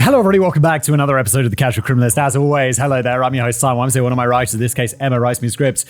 Hello everybody, welcome back to another episode of The Casual Criminalist. As always, hello there, I'm your host Simon. I'm saying one of my writers, in this case Emma, writes me scripts.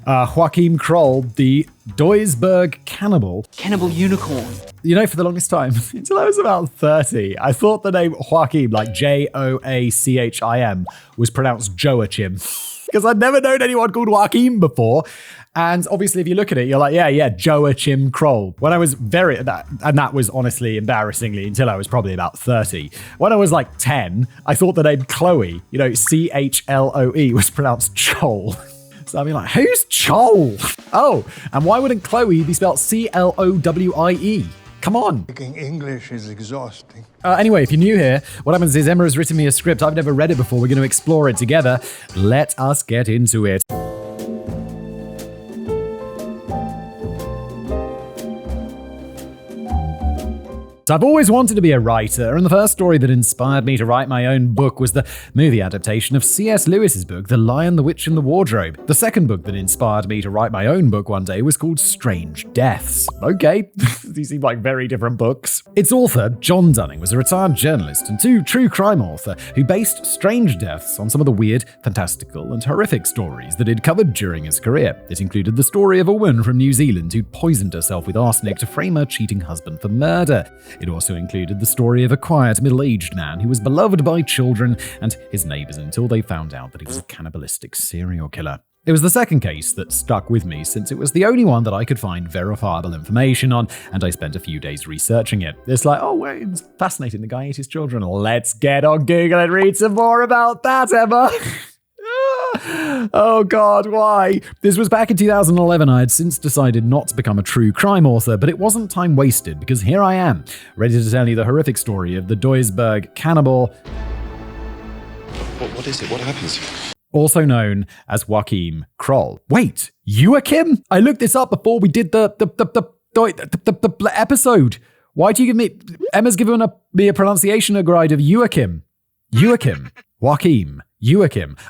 Joachim Kroll, the Duisburg cannibal. Cannibal unicorn. You know, for the longest time, until I was about 30, I thought the name Joachim, like Joachim, was pronounced Joachim. Because I'd never known anyone called Joachim before. And obviously, if you look at it, you're like, yeah, Joachim Kroll. When I was that was honestly embarrassingly until I was probably about 30. When I was like 10, I thought the name Chloe, Chloe, was pronounced Chol. So I'd be like, who's Chol? Oh, and why wouldn't Chloe be spelled Clowie? Come on. Speaking English is exhausting. Anyway, if you're new here, what happens is Emma has written me a script. I've never read it before. We're going to explore it together. Let us get into it. So I've always wanted to be a writer, and the first story that inspired me to write my own book was the movie adaptation of C.S. Lewis's book, The Lion, the Witch, and the Wardrobe. The second book that inspired me to write my own book one day was called Strange Deaths. Okay, these seem like very different books. Its author, John Dunning, was a retired journalist and true crime author who based Strange Deaths on some of the weird, fantastical, and horrific stories that he'd covered during his career. It included the story of a woman from New Zealand who poisoned herself with arsenic to frame her cheating husband for murder. It also included the story of a quiet, middle-aged man who was beloved by children and his neighbors until they found out that he was a cannibalistic serial killer. It was the second case that stuck with me since it was the only one that I could find verifiable information on, and I spent a few days researching it. It's like, oh wait, it's fascinating, the guy ate his children. Let's get on Google and read some more about that, Emma. Oh God, why? This was back in 2011. I had since decided not to become a true crime author, but it wasn't time wasted because here I am, ready to tell you the horrific story of the Duisburg cannibal. What is it? What happens? Also known as Joachim Kroll. Wait, Joachim? I looked this up before we did the episode. Why do you give me... Emma's given me a pronunciation guide of Joachim. Joachim.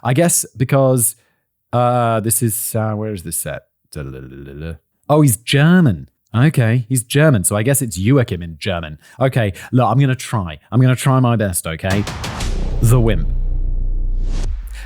I guess because this is... where is this set? Oh, he's German. Okay, he's German, so I guess it's Joachim in German. Okay, look, I'm going to try my best, okay? The Wimp.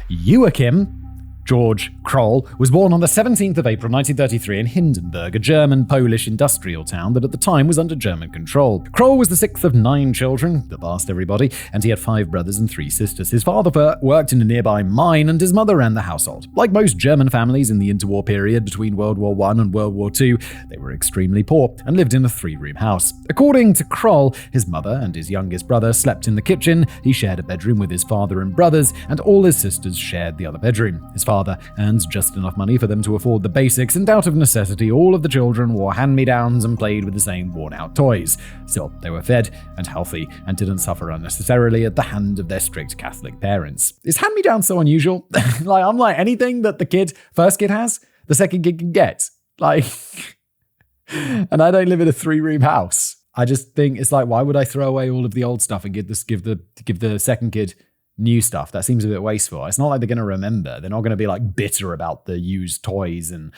Joachim George Kroll was born on the 17th of April 1933 in Hindenburg, a German-Polish industrial town that at the time was under German control. Kroll was the sixth of 9 children, that passed everybody, and he had 5 brothers and 3 sisters. His father worked in a nearby mine and his mother ran the household. Like most German families in the interwar period between World War I and World War II, they were extremely poor and lived in a 3-room house. According to Kroll, his mother and his youngest brother slept in the kitchen, he shared a bedroom with his father and brothers, and all his sisters shared the other bedroom. His father earned just enough money for them to afford the basics, and out of necessity, all of the children wore hand-me-downs and played with the same worn-out toys. Still, they were fed and healthy and didn't suffer unnecessarily at the hand of their strict Catholic parents. Is hand-me-down so unusual? I'm like, anything that the first kid has, the second kid can get. And I don't live in a 3-room house. I just think it's like, why would I throw away all of the old stuff and give the second kid new stuff? That seems a bit wasteful. It's not like they're going to remember. They're not going to be like bitter about the used toys and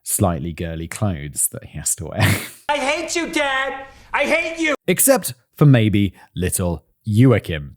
slightly girly clothes that he has to wear. I hate you, Dad! I hate you! Except for maybe little Joachim.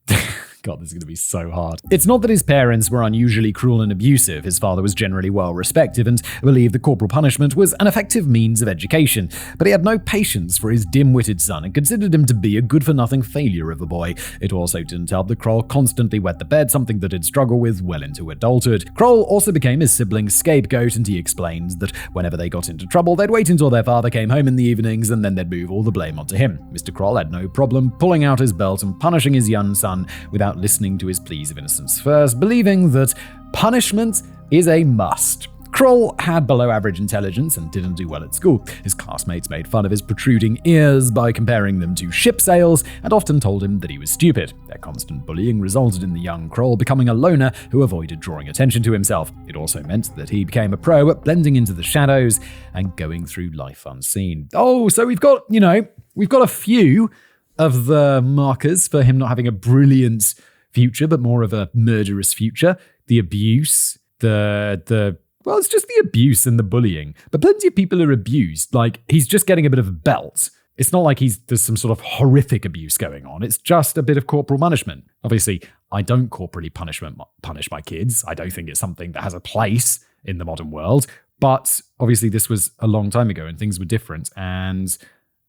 God, this is going to be so hard. It's not that his parents were unusually cruel and abusive. His father was generally well respected and believed that corporal punishment was an effective means of education. But he had no patience for his dim-witted son and considered him to be a good-for-nothing failure of a boy. It also didn't help that Kroll constantly wet the bed, something that he'd struggled with well into adulthood. Kroll also became his siblings' scapegoat, and he explained that whenever they got into trouble, they'd wait until their father came home in the evenings and then they'd move all the blame onto him. Mr. Kroll had no problem pulling out his belt and punishing his young son without listening to his pleas of innocence first, believing that punishment is a must. Kroll had below-average intelligence and didn't do well at school. His classmates made fun of his protruding ears by comparing them to ship sails and often told him that he was stupid. Their constant bullying resulted in the young Kroll becoming a loner who avoided drawing attention to himself. It also meant that he became a pro at blending into the shadows and going through life unseen. Oh, so we've got a few of the markers for him not having a brilliant future, but more of a murderous future. The abuse, well, it's just the abuse and the bullying. But plenty of people are abused. Like, he's just getting a bit of a belt. It's not like there's some sort of horrific abuse going on. It's just a bit of corporal punishment. Obviously, I don't corporally punish my kids. I don't think it's something that has a place in the modern world. But obviously, this was a long time ago and things were different. And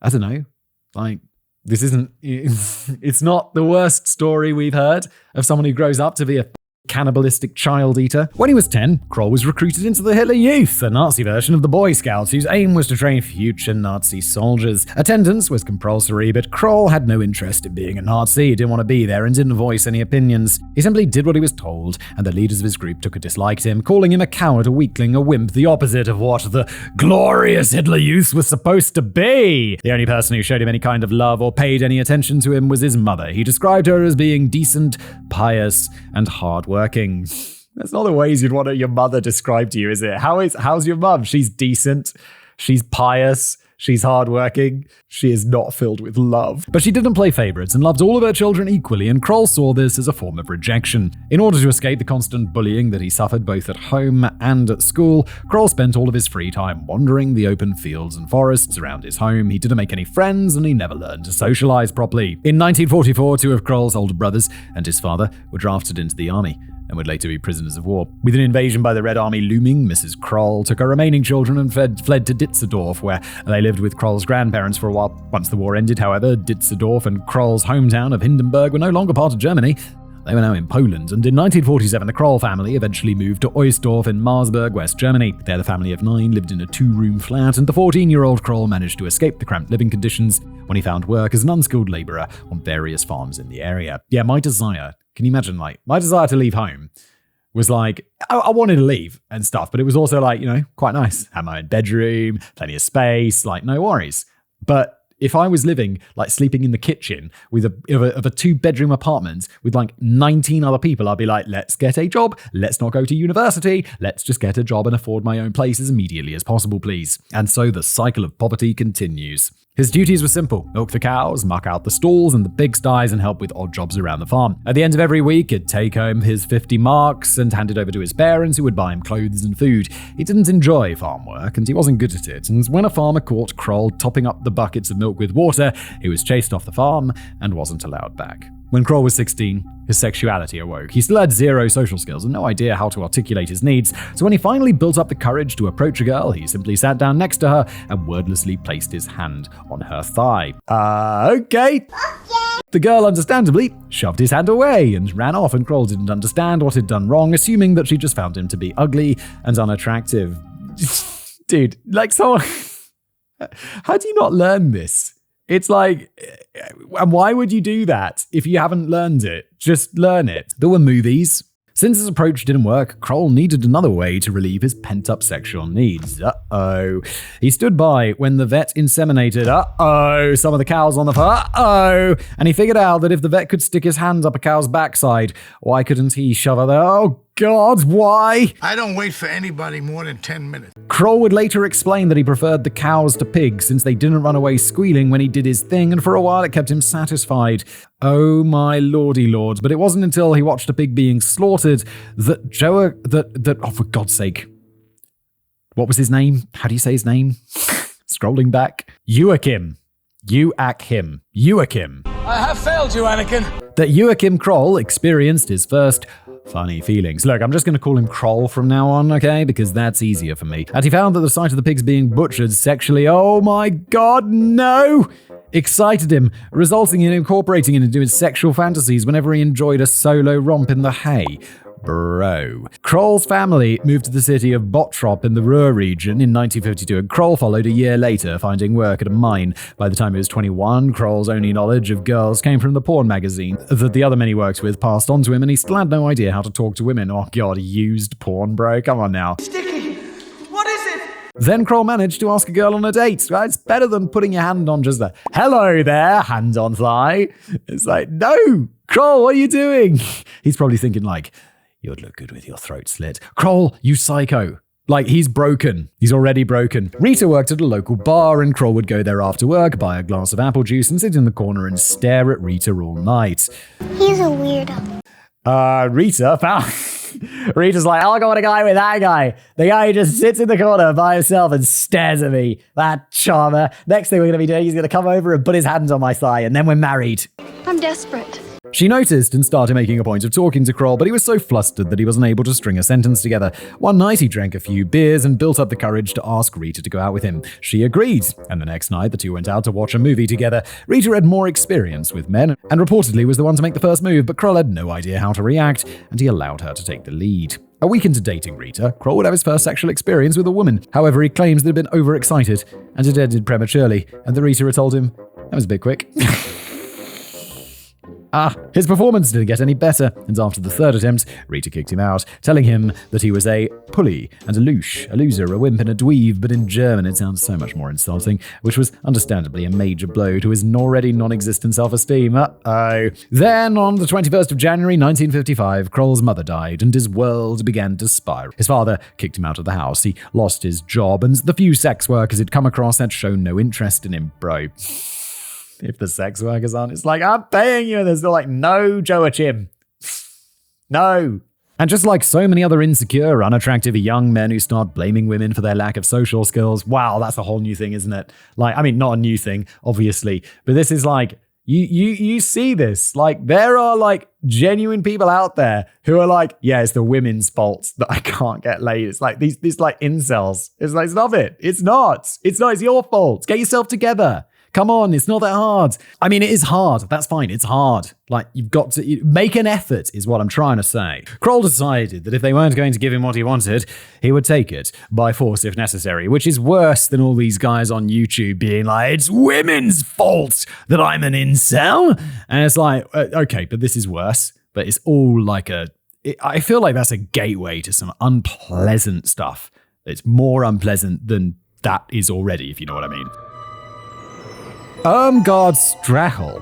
I don't know, like, this isn't, it's not the worst story we've heard of someone who grows up to be a cannibalistic child eater. When he was 10, Kroll was recruited into the Hitler Youth, a Nazi version of the Boy Scouts whose aim was to train future Nazi soldiers. Attendance was compulsory, but Kroll had no interest in being a Nazi. He didn't want to be there and didn't voice any opinions. He simply did what he was told, and the leaders of his group took a dislike to him, calling him a coward, a weakling, a wimp, the opposite of what the glorious Hitler Youth was supposed to be. The only person who showed him any kind of love or paid any attention to him was his mother. He described her as being decent, pious, and hardworking. That's not the ways you'd want your mother described to you, is it? How's your mum? She's decent. She's pious. She's hardworking. She is not filled with love. But she didn't play favorites and loved all of her children equally, and Kroll saw this as a form of rejection. In order to escape the constant bullying that he suffered both at home and at school, Kroll spent all of his free time wandering the open fields and forests around his home. He didn't make any friends, and he never learned to socialize properly. In 1944, 2 of Kroll's older brothers and his father were drafted into the army and would later be prisoners of war. With an invasion by the Red Army looming, Mrs. Kroll took her remaining children and fled to Ditzendorf, where they lived with Kroll's grandparents for a while. Once the war ended, however, Ditzendorf and Kroll's hometown of Hindenburg were no longer part of Germany. They were now in Poland, and in 1947 the Kroll family eventually moved to Oysdorf in Marsburg, West Germany. There the family of 9 lived in a 2-room flat, and the 14-year-old Kroll managed to escape the cramped living conditions when he found work as an unskilled labourer on various farms in the area. Yeah, my desire, can you imagine, my desire to leave home was like, I wanted to leave and stuff, but it was also like, quite nice. Had my own bedroom, plenty of space, like no worries. But if I was living, like sleeping in the kitchen with a 2-bedroom apartment with like 19 other people, I'd be like, let's get a job. Let's not go to university. Let's just get a job and afford my own place as immediately as possible, please. And so the cycle of poverty continues. His duties were simple: milk the cows, muck out the stalls and the pigsties, and help with odd jobs around the farm. At the end of every week, he'd take home his 50 marks and hand it over to his parents, who would buy him clothes and food. He didn't enjoy farm work, and he wasn't good at it, and when a farmer caught Kroll topping up the buckets of milk with water, he was chased off the farm and wasn't allowed back. When Kroll was 16, his sexuality awoke. He still had 0 social skills and no idea how to articulate his needs, so when he finally built up the courage to approach a girl, he simply sat down next to her and wordlessly placed his hand on her thigh. Okay. The girl, understandably, shoved his hand away and ran off, and Kroll didn't understand what he'd done wrong, assuming that she just found him to be ugly and unattractive. Dude, like, so how do you not learn this? It's like, and why would you do that if you haven't learned it? Just learn it. There were movies. Since his approach didn't work, Kroll needed another way to relieve his pent-up sexual needs. Uh-oh. He stood by when the vet inseminated, some of the cows on the farm, and he figured out that if the vet could stick his hands up a cow's backside, why couldn't he shove her there? Oh God, why? I don't wait for anybody more than 10 minutes. Kroll would later explain that he preferred the cows to pigs since they didn't run away squealing when he did his thing, and for a while it kept him satisfied. Oh my lordy lords, but it wasn't until he watched a pig being slaughtered that oh, for God's sake. What was his name? How do you say his name? Scrolling back. Joachim. I have failed you, Anakin. That Joachim Kroll experienced his first funny feelings. Look, I'm just going to call him Kroll from now on, okay? Because that's easier for me. And he found that the sight of the pigs being butchered sexually, oh my God, no! Excited him, resulting in incorporating it into his sexual fantasies whenever he enjoyed a solo romp in the hay. Bro. Kroll's family moved to the city of Bottrop in the Ruhr region in 1952, and Kroll followed a year later, finding work at a mine. By the time he was 21, Kroll's only knowledge of girls came from the porn magazine that the other men he worked with passed on to him, and he still had no idea how to talk to women. Oh God, used porn, bro. Come on now. Sticky. What is it? Then Kroll managed to ask a girl on a date. Right? It's better than putting your hand on just the, hello there, hand on thigh. It's like, no, Kroll, what are you doing? He's probably thinking like, you'd look good with your throat slit. Kroll, you psycho. Like, he's broken. He's already broken. Rita worked at a local bar, and Kroll would go there after work, buy a glass of apple juice, and sit in the corner and stare at Rita all night. He's a weirdo. Rita Rita's like, I'll go with a guy with that guy. The guy who just sits in the corner by himself and stares at me. That charmer. Next thing we're going to be doing, he's going to come over and put his hands on my thigh, and then we're married. I'm desperate. She noticed and started making a point of talking to Kroll, but he was so flustered that he wasn't able to string a sentence together. One night he drank a few beers and built up the courage to ask Rita to go out with him. She agreed, and the next night the two went out to watch a movie together. Rita had more experience with men, and reportedly was the one to make the first move, but Kroll had no idea how to react, and he allowed her to take the lead. A week into dating Rita, Kroll would have his first sexual experience with a woman. However, he claims that he'd been overexcited, and it ended prematurely, and that Rita had told him, that was a bit quick. His performance didn't get any better, and after the third attempt, Rita kicked him out, telling him that he was a pulley and a louche, a loser, a wimp, and a dweeb, but in German it sounds so much more insulting, which was understandably a major blow to his already non-existent self-esteem. Then, on the 21st of January 1955, Kroll's mother died, and his world began to spiral. His father kicked him out of the house, he lost his job, and the few sex workers he'd come across had shown no interest in him, bro. If the sex workers aren't, it's like, I'm paying you. And they're still like, no, Joachim. No. And just like so many other insecure, unattractive young men who start blaming women for their lack of social skills, wow, that's a whole new thing, isn't it? Like, I mean, not a new thing, obviously, but this is like, you see this. Like, there are like genuine people out there who are like, yeah, it's the women's fault that I can't get laid. It's like these like incels. It's like, stop it. It's not. It's your fault. Get yourself together. Come on, it's not that hard. I mean, it is hard. That's fine. It's hard. Like, you've got to make an effort is what I'm trying to say. Kroll decided that if they weren't going to give him what he wanted, he would take it by force if necessary, which is worse than all these guys on YouTube being like, it's women's fault that I'm an incel. And it's like, okay, but this is worse. But it's all like I feel like that's a gateway to some unpleasant stuff. It's more unpleasant than that is already, if you know what I mean. Irmgard Strachel.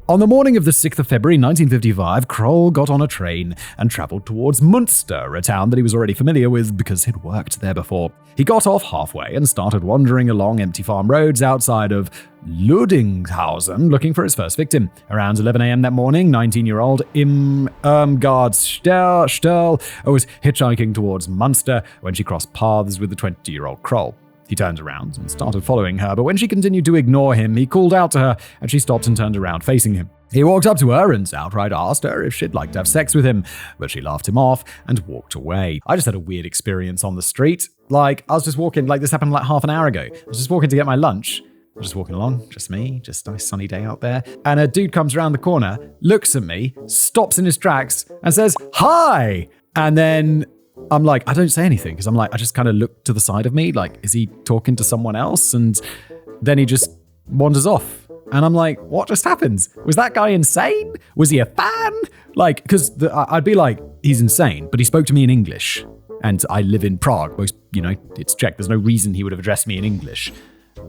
On the morning of the 6th of February 1955, Kroll got on a train and travelled towards Munster, a town that he was already familiar with because he'd worked there before. He got off halfway and started wandering along empty farm roads outside of Ludingshausen looking for his first victim. Around 11 a.m. that morning, 19-year-old Irmgard Strachel was hitchhiking towards Munster when she crossed paths with the 20-year-old Kroll. He turned around and started following her, but when she continued to ignore him, he called out to her, and she stopped and turned around facing him. He walked up to her and outright asked her if she'd like to have sex with him, but she laughed him off and walked away. I just had a weird experience on the street. Like, I was just walking, like this happened like half an hour ago. I was just walking to get my lunch. I was just walking along, just me, just a nice sunny day out there. And a dude comes around the corner, looks at me, stops in his tracks, and says, "Hi!" And then I'm like, I don't say anything because I'm like, I just kind of look to the side of me, like, is he talking to someone else? And then he just wanders off. And I'm like, what just happened? Was that guy insane? Was he a fan? Like, because I'd be like, he's insane, but he spoke to me in English. And I live in Prague. Most, it's Czech. There's no reason he would have addressed me in English.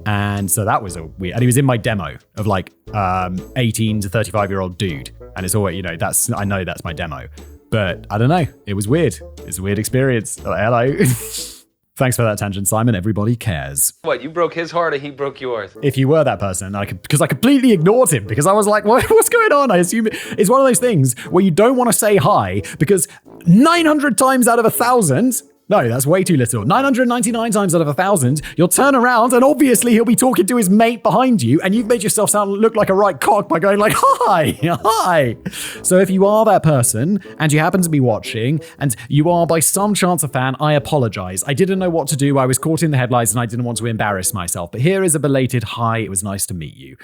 And so that was a weird, and he was in my demo of like 18 to 35-year-old dude. And it's all, I know that's my demo. But I don't know. It was weird. It's a weird experience. Hello. Thanks for that tangent, Simon. Everybody cares. What, you broke his heart or he broke yours? If you were that person, because I completely ignored him because I was like, what's going on? I assume it's one of those things where you don't want to say hi because 900 times out of 1,000... No, that's way too little. 999 times out of 1,000, you'll turn around and obviously he'll be talking to his mate behind you and you've made yourself look like a right cock by going like, hi. So if you are that person and you happen to be watching and you are by some chance a fan, I apologize. I didn't know what to do. I was caught in the headlights and I didn't want to embarrass myself. But here is a belated hi. It was nice to meet you.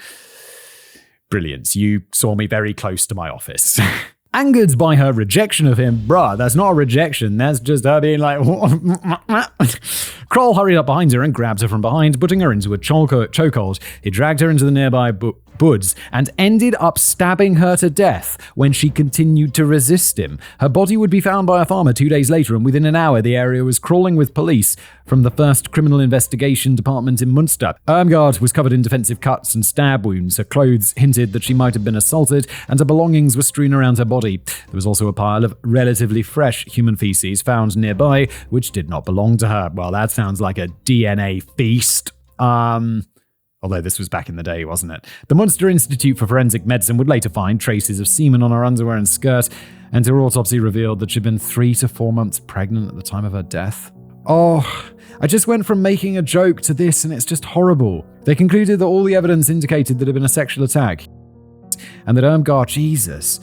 Brilliant. You saw me very close to my office. Angered by her rejection of him, bruh, that's not a rejection, that's just her being like... Kroll hurried up behind her and grabbed her from behind, putting her into a chokehold. He dragged her into the nearby woods and ended up stabbing her to death when she continued to resist him. Her body would be found by a farmer 2 days later, and within an hour the area was crawling with police from the 1st Criminal Investigation Department in Munster. Irmgard was covered in defensive cuts and stab wounds. Her clothes hinted that she might have been assaulted, and her belongings were strewn around her body. There was also a pile of relatively fresh human feces found nearby, which did not belong to her. Well, that sounds like a DNA feast. Although this was back in the day, wasn't it? The Munster Institute for Forensic Medicine would later find traces of semen on her underwear and skirt, and her autopsy revealed that she'd been 3 to 4 months pregnant at the time of her death. Oh, I just went from making a joke to this, and it's just horrible. They concluded that all the evidence indicated that it had been a sexual attack, and that Irmgard, Jesus,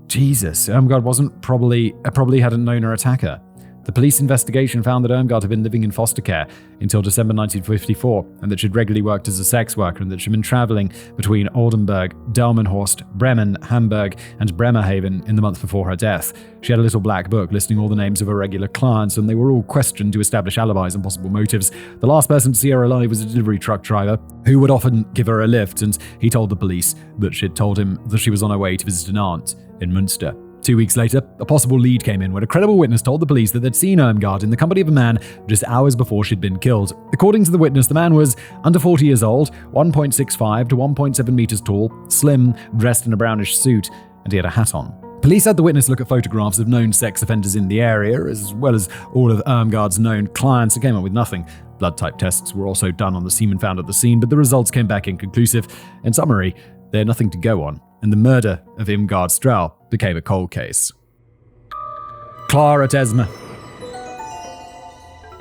Irmgard probably hadn't known her attacker. The police investigation found that Irmgard had been living in foster care until December 1954, and that she'd regularly worked as a sex worker, and that she'd been traveling between Oldenburg, Delmenhorst, Bremen, Hamburg, and Bremerhaven in the month before her death. She had a little black book listing all the names of her regular clients, and they were all questioned to establish alibis and possible motives. The last person to see her alive was a delivery truck driver, who would often give her a lift, and he told the police that she'd told him that she was on her way to visit an aunt in Münster. 2 weeks later, a possible lead came in when a credible witness told the police that they'd seen Irmgard in the company of a man just hours before she'd been killed. According to the witness, the man was under 40 years old, 1.65 to 1.7 meters tall, slim, dressed in a brownish suit, and he had a hat on. Police had the witness look at photographs of known sex offenders in the area, as well as all of Irmgard's known clients, and came up with nothing. Blood type tests were also done on the semen found at the scene, but the results came back inconclusive. In summary, they had nothing to go on, and the murder of Irmgard Strahl became a cold case. Clara Tesma.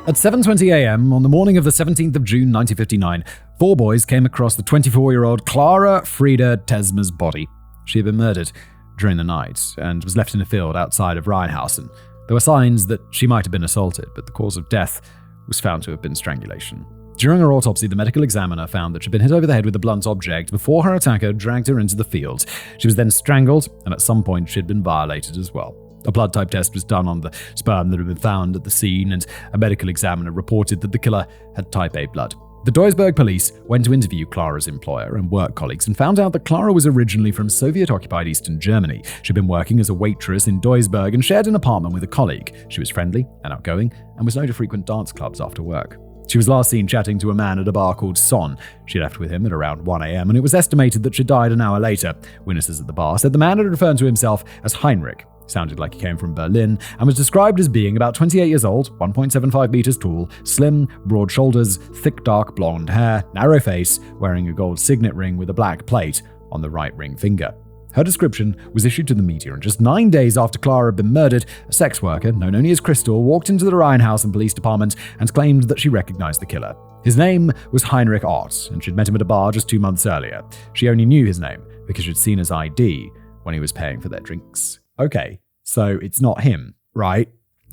At 7:20 a.m. on the morning of the 17th of June 1959, 4 boys came across the 24-year-old Clara Frieda Tesma's body. She had been murdered during the night and was left in a field outside of Rheinhausen. There were signs that she might have been assaulted, but the cause of death was found to have been strangulation. During her autopsy, the medical examiner found that she'd been hit over the head with a blunt object before her attacker dragged her into the field. She was then strangled, and at some point she'd been violated as well. A blood type test was done on the sperm that had been found at the scene, and a medical examiner reported that the killer had type A blood. The Duisburg police went to interview Clara's employer and work colleagues and found out that Clara was originally from Soviet-occupied Eastern Germany. She'd been working as a waitress in Duisburg and shared an apartment with a colleague. She was friendly and outgoing and was known to frequent dance clubs after work. She was last seen chatting to a man at a bar called Son. She left with him at around 1 a.m. and it was estimated that she died an hour later. Witnesses at the bar said the man had referred to himself as Heinrich. He sounded like he came from Berlin and was described as being about 28 years old, 1.75 meters tall, slim, broad shoulders, thick dark blonde hair, narrow face, wearing a gold signet ring with a black plate on the right ring finger. Her description was issued to the media, and just 9 days after Clara had been murdered, a sex worker, known only as Crystal, walked into the Rheinhausen police department and claimed that she recognized the killer. His name was Heinrich Ott, and she'd met him at a bar just 2 months earlier. She only knew his name because she'd seen his ID when he was paying for their drinks. Okay, so it's not him, right?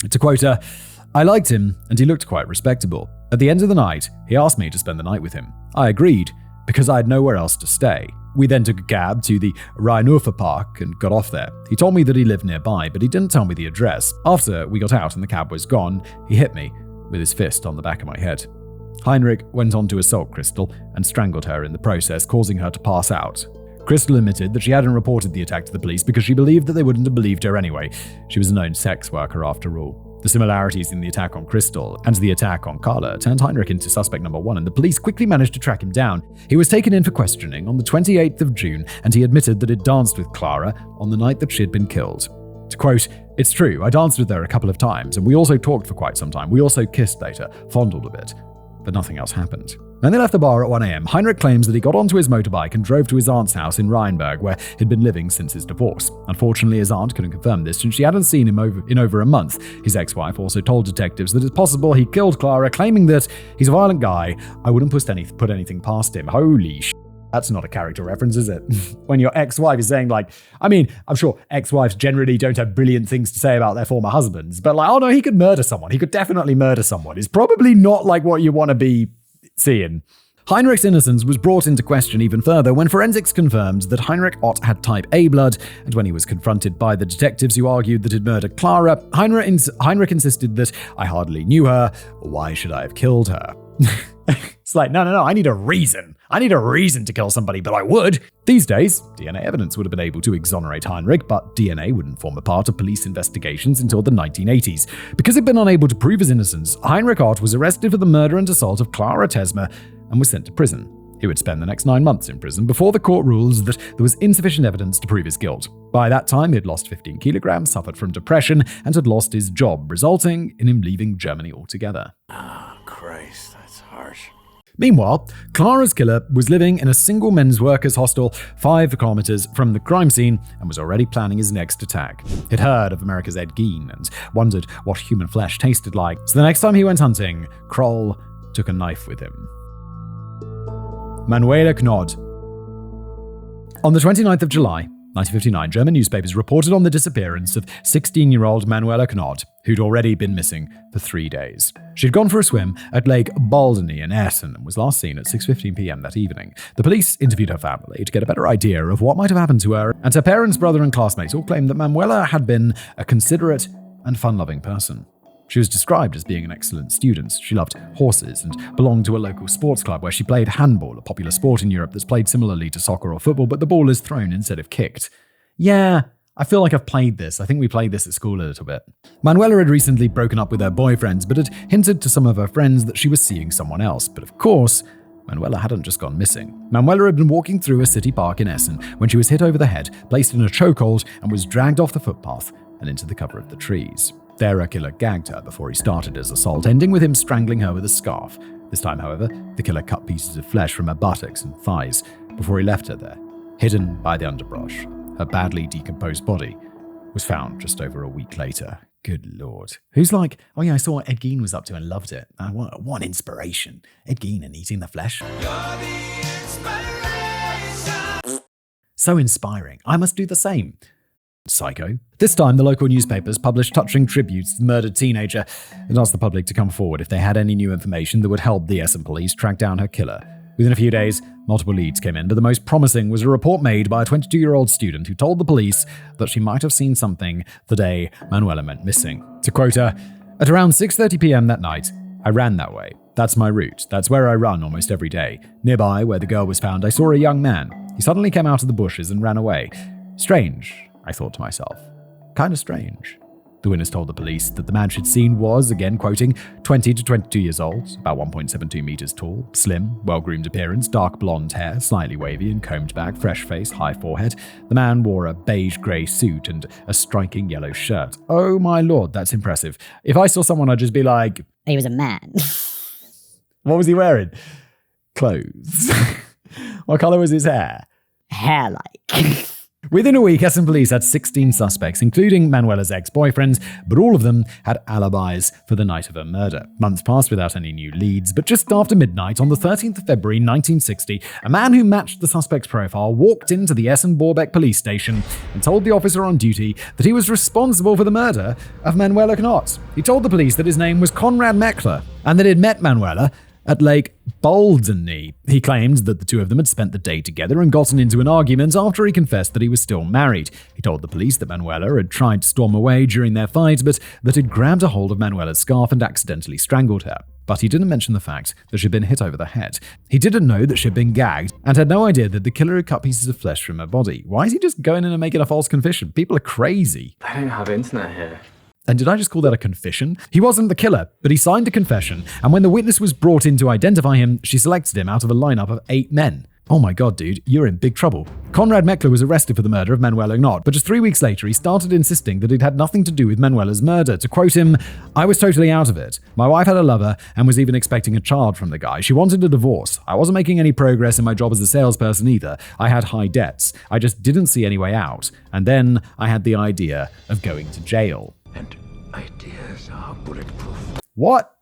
To quote her, "I liked him, and he looked quite respectable. At the end of the night, he asked me to spend the night with him. I agreed, because I had nowhere else to stay. We then took a cab to the Rheinufer Park and got off there. He told me that he lived nearby, but he didn't tell me the address. After we got out and the cab was gone, he hit me with his fist on the back of my head." Heinrich went on to assault Crystal and strangled her in the process, causing her to pass out. Crystal admitted that she hadn't reported the attack to the police because she believed that they wouldn't have believed her anyway. She was a known sex worker after all. The similarities in the attack on Crystal and the attack on Carla turned Heinrich into suspect number 1, and the police quickly managed to track him down. He was taken in for questioning on the 28th of June, and he admitted that he'd danced with Clara on the night that she'd been killed. To quote, "It's true, I danced with her a couple of times, and we also talked for quite some time. We also kissed later, fondled a bit, but nothing else happened." When they left the bar at 1 a.m., Heinrich claims that he got onto his motorbike and drove to his aunt's house in Rheinberg, where he'd been living since his divorce. Unfortunately, his aunt couldn't confirm this, and she hadn't seen him in over a month. His ex-wife also told detectives that it's possible he killed Clara, claiming that he's a violent guy. I wouldn't put anything past him. Holy sh**. That's not a character reference, is it? When your ex-wife is saying I'm sure ex-wives generally don't have brilliant things to say about their former husbands, but oh no, he could murder someone. He could definitely murder someone. It's probably not like what you want to be seeing. Heinrich's innocence was brought into question even further when forensics confirmed that Heinrich Ott had type A blood, and when he was confronted by the detectives who argued that he'd murdered Clara, Heinrich insisted that "I hardly knew her, why should I have killed her?" It's like, no, I need a reason. I need a reason to kill somebody, but I would. These days, DNA evidence would have been able to exonerate Heinrich, but DNA wouldn't form a part of police investigations until the 1980s. Because he'd been unable to prove his innocence, Heinrich Ott was arrested for the murder and assault of Clara Tesma and was sent to prison. He would spend the next 9 months in prison before the court ruled that there was insufficient evidence to prove his guilt. By that time, he had lost 15 kilograms, suffered from depression, and had lost his job, resulting in him leaving Germany altogether. Oh, Christ, that's harsh. Meanwhile, Clara's killer was living in a single men's workers' hostel 5 kilometers from the crime scene and was already planning his next attack. He'd heard of America's Ed Gein and wondered what human flesh tasted like, so the next time he went hunting, Kroll took a knife with him. Manuela Knod. On the 29th of July, 1959, German newspapers reported on the disappearance of 16-year-old Manuela Knod, who'd already been missing for 3 days. She'd gone for a swim at Lake Baldeny in Essen and was last seen at 6:15 p.m. that evening. The police interviewed her family to get a better idea of what might have happened to her, and her parents, brother, and classmates all claimed that Manuela had been a considerate and fun-loving person. She was described as being an excellent student. She loved horses and belonged to a local sports club where she played handball, a popular sport in Europe that's played similarly to soccer or football, but the ball is thrown instead of kicked. Yeah, I feel like I've played this. I think we played this at school a little bit. Manuela had recently broken up with her boyfriends, but had hinted to some of her friends that she was seeing someone else. But of course, Manuela hadn't just gone missing. Manuela had been walking through a city park in Essen when she was hit over the head, placed in a chokehold, and was dragged off the footpath and into the cover of the trees. There, a killer gagged her before he started his assault, ending with him strangling her with a scarf. This time, however, the killer cut pieces of flesh from her buttocks and thighs before he left her there, hidden by the underbrush. Her badly decomposed body was found just over a week later. Good Lord. Who's like, oh yeah, I saw what Ed Gein was up to and loved it. What an inspiration. Ed Gein and eating the flesh. You're the inspiration. So inspiring. I must do the same. Psycho. This time, the local newspapers published touching tributes to the murdered teenager and asked the public to come forward if they had any new information that would help the Essen police track down her killer. Within a few days, multiple leads came in, but the most promising was a report made by a 22-year-old student who told the police that she might have seen something the day Manuela went missing. To quote her, "At around 6:30 p.m. that night, I ran that way. That's my route. That's where I run almost every day. Nearby, where the girl was found, I saw a young man. He suddenly came out of the bushes and ran away. Strange, I thought to myself. Kind of strange." The witness told the police that the man she'd seen was, again quoting, 20 to 22 years old, about 1.72 meters tall, slim, well-groomed appearance, dark blonde hair, slightly wavy and combed back, fresh face, high forehead. The man wore a beige-grey suit and a striking yellow shirt. Oh my lord, that's impressive. If I saw someone, I'd just be like... He was a man. What was he wearing? Clothes. What color was his hair? Hair-like. Within a week, Essen police had 16 suspects, including Manuela's ex-boyfriends, but all of them had alibis for the night of her murder. Months passed without any new leads, but just after midnight on the 13th of February 1960, a man who matched the suspect's profile walked into the Essen-Borbeck police station and told the officer on duty that he was responsible for the murder of Manuela Knott. He told the police that his name was Konrad Meckler and that he'd met Manuela at Lake Baldeny. He claimed that the two of them had spent the day together and gotten into an argument after he confessed that he was still married. He told the police that Manuela had tried to storm away during their fight, but that he'd grabbed a hold of Manuela's scarf and accidentally strangled her. But he didn't mention the fact that she'd been hit over the head. He didn't know that she'd been gagged and had no idea that the killer had cut pieces of flesh from her body. Why is he just going in and making a false confession? People are crazy. I don't have internet here. And did I just call that a confession? He wasn't the killer, but he signed a confession, and when the witness was brought in to identify him, she selected him out of a lineup of 8 men. Oh my god, dude, you're in big trouble. Konrad Meckler was arrested for the murder of Manuela Knott, but just 3 weeks later, he started insisting that it had nothing to do with Manuela's murder. To quote him, "I was totally out of it. My wife had a lover and was even expecting a child from the guy. She wanted a divorce. I wasn't making any progress in my job as a salesperson either. I had high debts. I just didn't see any way out. And then I had the idea of going to jail." And ideas are bulletproof. What?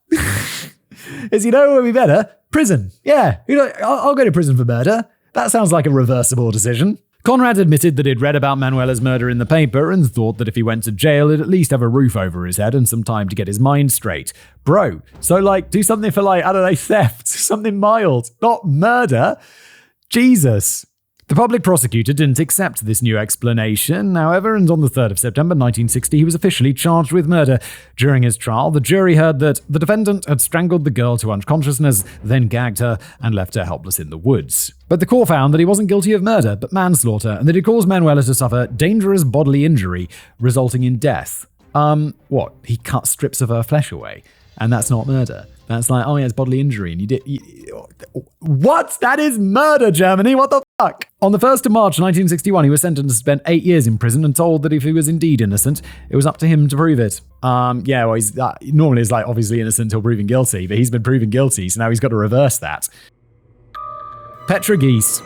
As you know what would be better? Prison. Yeah, I'll go to prison for murder. That sounds like a reversible decision. Konrad admitted that he'd read about Manuela's murder in the paper and thought that if he went to jail, he'd at least have a roof over his head and some time to get his mind straight. Bro, so do something for I don't know, theft. Something mild, not murder. Jesus. The public prosecutor didn't accept this new explanation, however, and on the 3rd of September 1960, he was officially charged with murder. During his trial, the jury heard that the defendant had strangled the girl to unconsciousness, then gagged her and left her helpless in the woods. But the court found that he wasn't guilty of murder, but manslaughter, and that he caused Manuela to suffer dangerous bodily injury, resulting in death. What? He cut strips of her flesh away? And that's not murder? That's like, oh yeah, it's bodily injury. And what? That is murder, Germany. What the fuck? On the 1st of March 1961, he was sentenced to spend 8 years in prison and told that if he was indeed innocent, it was up to him to prove it. Yeah, well, he's normally it's like obviously innocent until proven guilty, but he's been proven guilty, so now he's got to reverse that. Petra Gies.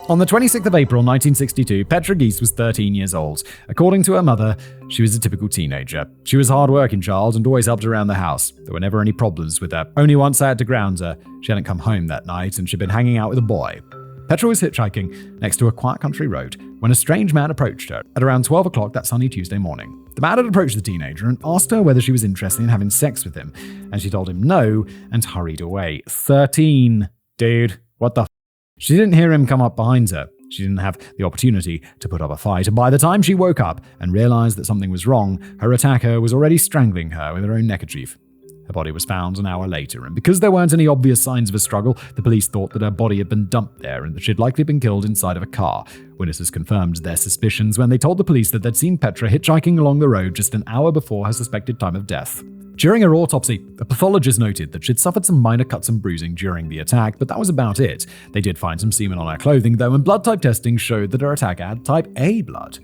On the 26th of April 1962, Petra Gies was 13 years old. According to her mother, she was a typical teenager. She was a hard-working child and always helped around the house. There were never any problems with her. Only once I had to ground her. She hadn't come home that night and she'd been hanging out with a boy. Petra was hitchhiking next to a quiet country road when a strange man approached her at around 12 o'clock that sunny Tuesday morning. The man had approached the teenager and asked her whether she was interested in having sex with him, and she told him no and hurried away. 13. Dude, what the f***? She didn't hear him come up behind her. She didn't have the opportunity to put up a fight, and by the time she woke up and realized that something was wrong, her attacker was already strangling her with her own neckerchief. Her body was found an hour later, and because there weren't any obvious signs of a struggle, the police thought that her body had been dumped there and that she'd likely been killed inside of a car. Witnesses confirmed their suspicions when they told the police that they'd seen Petra hitchhiking along the road just an hour before her suspected time of death. During her autopsy, a pathologist noted that she'd suffered some minor cuts and bruising during the attack, but that was about it. They did find some semen on her clothing, though, and blood type testing showed that her attacker had type A blood.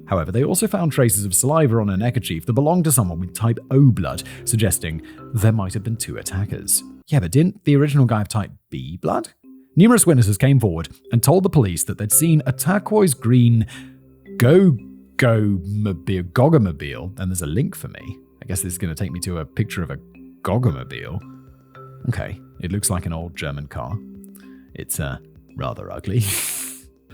However, they also found traces of saliva on her neckerchief that belonged to someone with type O blood, suggesting there might have been two attackers. Yeah, but didn't the original guy have type B blood? Numerous witnesses came forward and told the police that they'd seen a turquoise green Gogomobile, and there's a link for me. I guess this is going to take me to a picture of a Gogomobile. Okay, it looks like an old German car. It's rather ugly.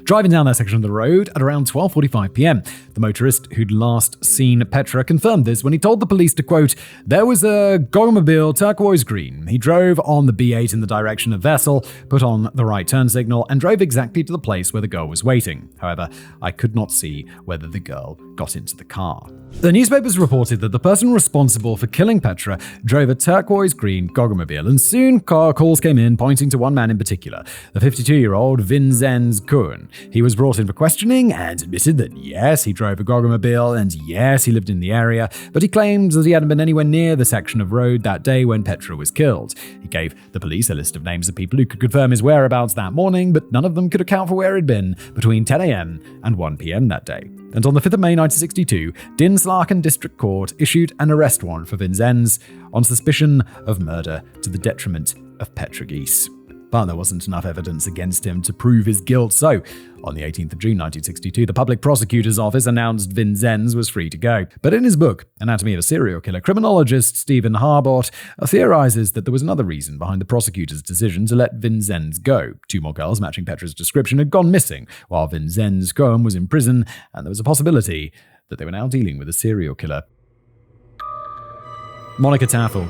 Driving down that section of the road at around 12:45 p.m. The motorist who'd last seen Petra confirmed this when he told the police to, quote, "There was a Gogomobile turquoise green. He drove on the B8 in the direction of Vessel, put on the right turn signal, and drove exactly to the place where the girl was waiting. However, I could not see whether the girl got into the car." The newspapers reported that the person responsible for killing Petra drove a turquoise green Gogomobile, and soon calls came in pointing to one man in particular, the 52-year-old Vinzenz Kuhn. He was brought in for questioning and admitted that yes, he drove a Gogomobile and yes, he lived in the area, but he claimed that he hadn't been anywhere near the section of road that day when Petra was killed. He gave the police a list of names of people who could confirm his whereabouts that morning, but none of them could account for where he'd been between 10 a.m. and 1 p.m. that day. And on the 5th of May 1962, Dinslaken District Court issued an arrest warrant for Vinzenz on suspicion of murder to the detriment of Petra Gies. But there wasn't enough evidence against him to prove his guilt, so on the 18th of June 1962, the public prosecutor's office announced Vinzenz was free to go. But in his book, Anatomy of a Serial Killer, criminologist Stephen Harbort theorizes that there was another reason behind the prosecutor's decision to let Vinzenz go. Two more girls matching Petra's description had gone missing, while Vinzenz Cohen was in prison, and there was a possibility that they were now dealing with a serial killer. Monica Taffel.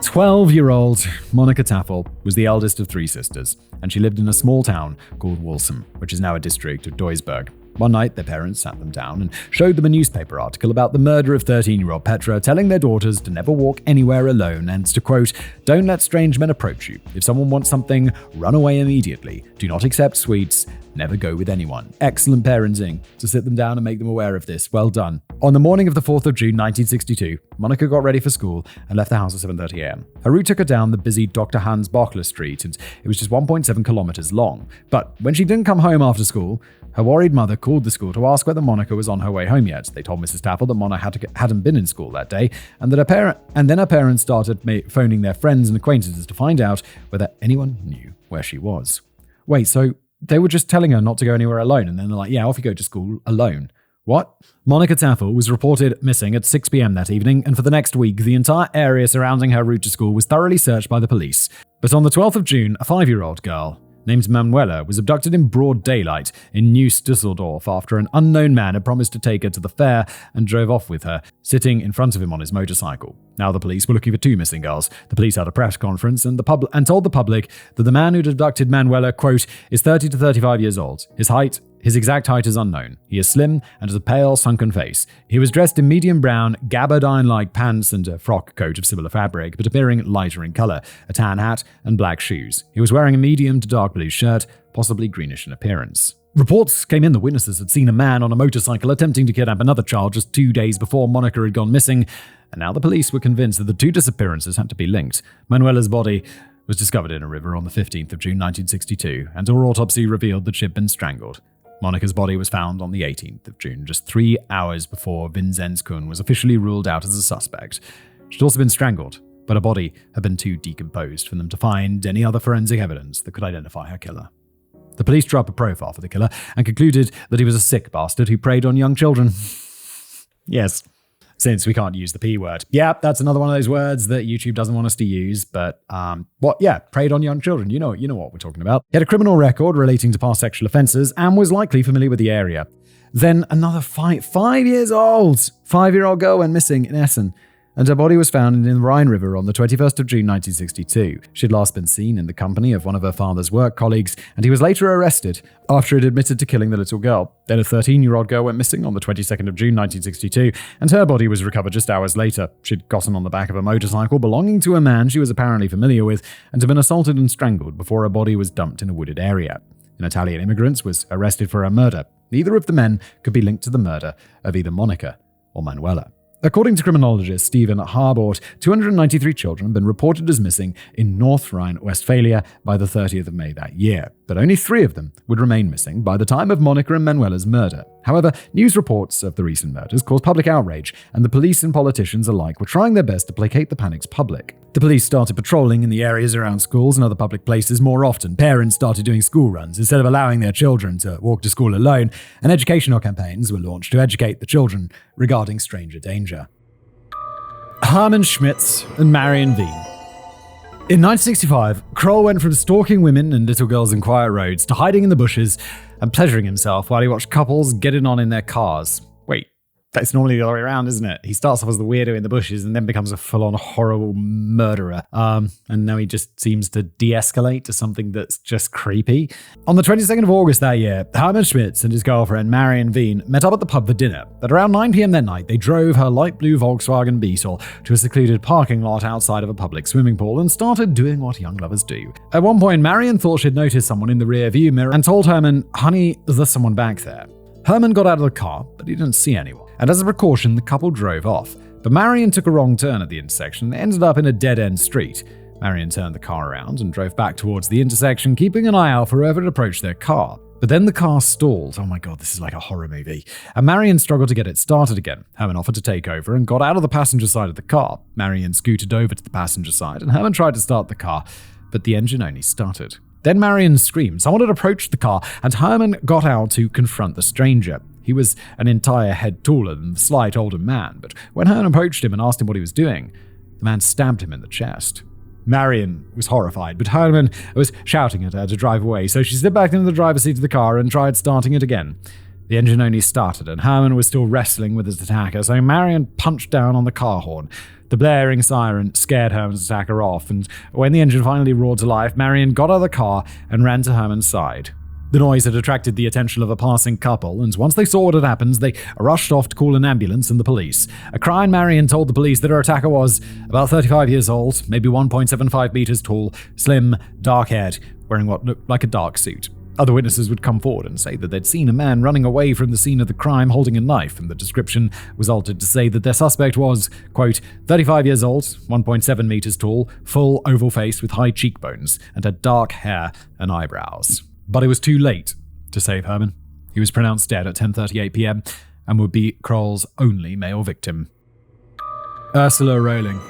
12-year-old Monica Taffel was the eldest of three sisters, and she lived in a small town called Walsum, which is now a district of Duisburg. One night, their parents sat them down and showed them a newspaper article about the murder of 13-year-old Petra, telling their daughters to never walk anywhere alone and to, quote, "Don't let strange men approach you. If someone wants something, run away immediately. Do not accept sweets. Never go with anyone." Excellent parenting to sit them down and make them aware of this. Well done. On the morning of the 4th of June 1962, Monica got ready for school and left the house at 7:30 a.m. Her route took her down the busy Dr. Hans Bochler Street, and it was just 1.7 kilometers long. But when she didn't come home after school, her worried mother called the school to ask whether Monica was on her way home yet. They told Mrs. Taffel that Monica hadn't been in school that day, and that her parents started phoning their friends and acquaintances to find out whether anyone knew where she was. Wait, so they were just telling her not to go anywhere alone, and then they're like, yeah, off you go to school alone. What? Monica Taffel was reported missing at 6 p.m. that evening, and for the next week, the entire area surrounding her route to school was thoroughly searched by the police. But on the 12th of June, a 5-year-old girl named Manuela was abducted in broad daylight in Neuss-Düsseldorf after an unknown man had promised to take her to the fair and drove off with her, sitting in front of him on his motorcycle. Now the police were looking for two missing girls. The police had a press conference and told the public that the man who'd abducted Manuela, quote, is 30 to 35 years old. His exact height is unknown. He is slim and has a pale, sunken face. He was dressed in medium brown, gabardine-like pants and a frock coat of similar fabric, but appearing lighter in color, a tan hat, and black shoes. He was wearing a medium to dark blue shirt, possibly greenish in appearance. Reports came in that witnesses had seen a man on a motorcycle attempting to kidnap another child just 2 days before Monica had gone missing, and now the police were convinced that the two disappearances had to be linked. Manuela's body was discovered in a river on the 15th of June 1962, and her autopsy revealed that she had been strangled. Monica's body was found on the 18th of June, just 3 hours before Vinzenz Kuhn was officially ruled out as a suspect. She'd also been strangled, but her body had been too decomposed for them to find any other forensic evidence that could identify her killer. The police drew up a profile for the killer and concluded that he was a sick bastard who preyed on young children. Yes, since we can't use the P word. Yeah, that's another one of those words that YouTube doesn't want us to use, but preyed on young children. You know what we're talking about. He had a criminal record relating to past sexual offences and was likely familiar with the area. Then another 5 years old, 5-year-old girl went missing in Essen, and her body was found in the Rhine River on the 21st of June 1962. She had last been seen in the company of one of her father's work colleagues, and he was later arrested after it admitted to killing the little girl. Then a 13-year-old girl went missing on the 22nd of June 1962, and her body was recovered just hours later. She'd gotten on the back of a motorcycle belonging to a man she was apparently familiar with, and had been assaulted and strangled before her body was dumped in a wooded area. An Italian immigrant was arrested for her murder. Neither of the men could be linked to the murder of either Monica or Manuela. According to criminologist Stephen Harbort, 293 children had been reported as missing in North Rhine-Westphalia by the 30th of May that year, but only 3 of them would remain missing by the time of Monica and Manuela's murder. However, news reports of the recent murders caused public outrage, and the police and politicians alike were trying their best to placate the panic's public. The police started patrolling in the areas around schools and other public places more often. Parents started doing school runs instead of allowing their children to walk to school alone, and educational campaigns were launched to educate the children regarding stranger danger. Hermann Schmitz and Marion Wien. In 1965, Kroll went from stalking women and little girls in quiet roads to hiding in the bushes and pleasuring himself while he watched couples getting on in their cars. Wait, that's normally the other way around, isn't it? He starts off as the weirdo in the bushes and then becomes a full-on horrible murderer. And now he just seems to de-escalate to something that's just creepy. On the 22nd of August that year, Hermann Schmitz and his girlfriend Marion Wien met up at the pub for dinner. At around 9 p.m. that night, they drove her light blue Volkswagen Beetle to a secluded parking lot outside of a public swimming pool and started doing what young lovers do. At one point, Marion thought she'd noticed someone in the rear view mirror and told Hermann, "Honey, there's someone back there." Hermann got out of the car, but he didn't see anyone. And as a precaution, the couple drove off. But Marion took a wrong turn at the intersection and ended up in a dead-end street. Marion turned the car around and drove back towards the intersection, keeping an eye out for whoever had approached their car. But then the car stalled. Oh my god, this is like a horror movie. And Marion struggled to get it started again. Hermann offered to take over and got out of the passenger side of the car. Marion scooted over to the passenger side and Hermann tried to start the car, but the engine only started. Then Marion screamed. Someone had approached the car, and Hermann got out to confront the stranger. He was an entire head taller than the slight older man, but when Hermann approached him and asked him what he was doing, the man stabbed him in the chest. Marion was horrified, but Hermann was shouting at her to drive away, so she slid back into the driver's seat of the car and tried starting it again. The engine only started, and Hermann was still wrestling with his attacker, so Marion punched down on the car horn. The blaring siren scared Hermann's attacker off, and when the engine finally roared to life, Marion got out of the car and ran to Hermann's side. The noise had attracted the attention of a passing couple, and once they saw what had happened, they rushed off to call an ambulance and the police. A crying Marion told the police that her attacker was about 35 years old, maybe 1.75 meters tall, slim, dark-haired, wearing what looked like a dark suit. Other witnesses would come forward and say that they'd seen a man running away from the scene of the crime holding a knife, and the description was altered to say that their suspect was, quote, 35 years old, 1.7 meters tall, full oval face with high cheekbones, and had dark hair and eyebrows. But it was too late to save Hermann. He was pronounced dead at 10:38 p.m. and would be Kroll's only male victim. Ursula Rowling.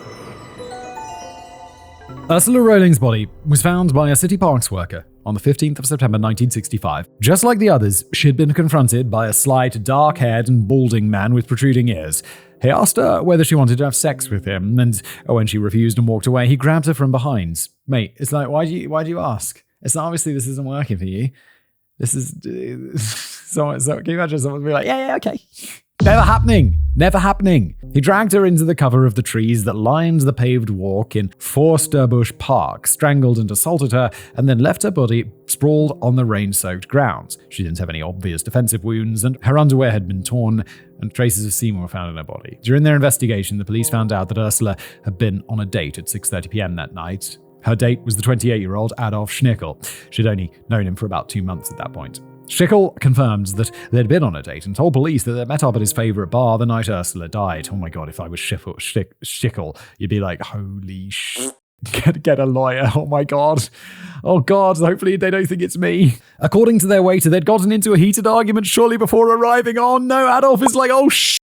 Ursula Rowling's body was found by a city parks worker on the 15th of September 1965. Just like the others, she had been confronted by a slight, dark-haired and balding man with protruding ears. He asked her whether she wanted to have sex with him, and when she refused and walked away, he grabbed her from behind. Mate, it's like, why do you ask? It's obviously this isn't working for you. This is so can you imagine someone be like, yeah, okay. Never happening. He dragged her into the cover of the trees that lined the paved walk in Forsterbusch Park, strangled and assaulted her, and then left her body sprawled on the rain-soaked ground. She didn't have any obvious defensive wounds, and her underwear had been torn, and traces of semen were found in her body. During their investigation, the police found out that Ursula had been on a date at 6:30 p.m. that night. Her date was the 28-year-old Adolf Schnickel. She'd only known him for about 2 months at that point. Schickel confirmed that they'd been on a date and told police that they'd met up at his favorite bar the night Ursula died. Oh my god, if I was Schickel, you'd be like, holy shit. Get a lawyer. Oh my god. Oh god, hopefully they don't think it's me. According to their waiter, they'd gotten into a heated argument shortly before arriving. Oh no, Adolf is like, oh shit.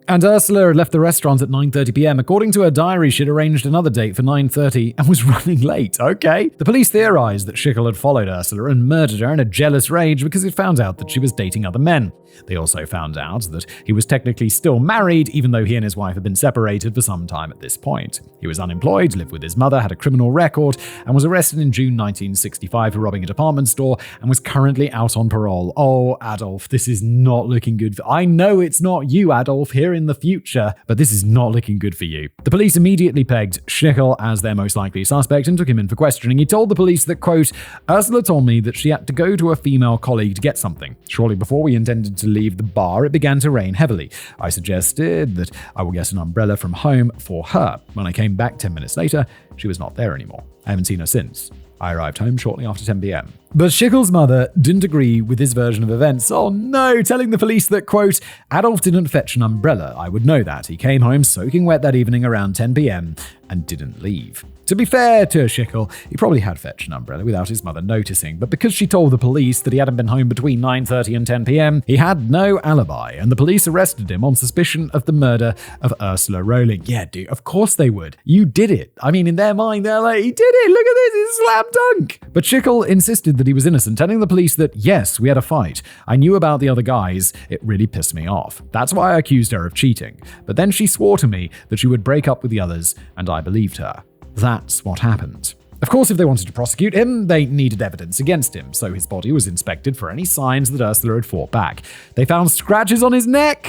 And Ursula had left the restaurant at 9:30 p.m. According to her diary, she'd arranged another date for 9:30 and was running late. Okay. The police theorized that Schickel had followed Ursula and murdered her in a jealous rage because he'd found out that she was dating other men. They also found out that he was technically still married, even though he and his wife had been separated for some time at this point. He was unemployed, lived with his mother, had a criminal record, and was arrested in June 1965 for robbing a department store and was currently out on parole. Oh, Adolf, this is not looking good. I know it's not you, Adolf, here in the future, but this is not looking good for you. The police immediately pegged Schickel as their most likely suspect and took him in for questioning. He told the police that, quote, Ursula told me that she had to go to a female colleague to get something. Shortly before we intended to leave the bar, it began to rain heavily. I suggested that I will get an umbrella from home for her. When I came back 10 minutes later, she was not there anymore. I haven't seen her since. I arrived home shortly after 10 p.m. But Schickel's mother didn't agree with his version of events. Oh no, telling the police that, quote, Adolf didn't fetch an umbrella. I would know that. He came home soaking wet that evening around 10 p.m. and didn't leave. To be fair to Schickel, he probably had fetched an umbrella without his mother noticing, but because she told the police that he hadn't been home between 9:30 and 10 p.m., he had no alibi, and the police arrested him on suspicion of the murder of Ursula Rowling. Yeah, dude, of course they would. You did it. I mean, in their mind, they're like, he did it. Look at this. It's a slam dunk. But Schickel insisted that he was innocent, telling the police that, yes, we had a fight. I knew about the other guys. It really pissed me off. That's why I accused her of cheating. But then she swore to me that she would break up with the others, and I believed her. That's what happened. Of course, if they wanted to prosecute him, they needed evidence against him, so his body was inspected for any signs that Ursula had fought back. They found scratches on his neck.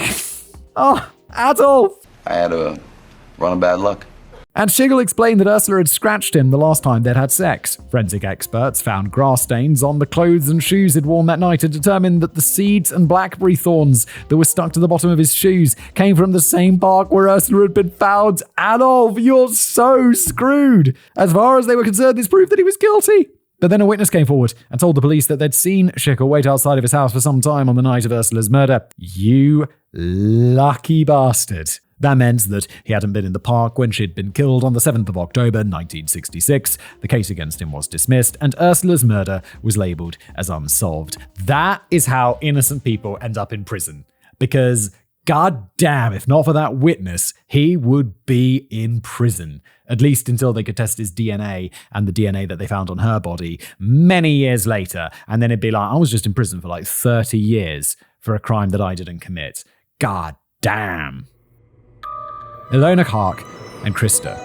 Oh, Adolf! I had a run of bad luck. And Schickel explained that Ursula had scratched him the last time they'd had sex. Forensic experts found grass stains on the clothes and shoes he'd worn that night and determined that the seeds and blackberry thorns that were stuck to the bottom of his shoes came from the same bark where Ursula had been found. Adolf, you're so screwed! As far as they were concerned, this proved that he was guilty. But then a witness came forward and told the police that they'd seen Schickel wait outside of his house for some time on the night of Ursula's murder. You lucky bastard. That meant that he hadn't been in the park when she'd been killed on the 7th of October, 1966. The case against him was dismissed, and Ursula's murder was labeled as unsolved. That is how innocent people end up in prison. Because, goddamn, if not for that witness, he would be in prison. At least until they could test his DNA and the DNA that they found on her body many years later. And then it'd be like, I was just in prison for like 30 years for a crime that I didn't commit. God damn. Ilona Hark and Krista.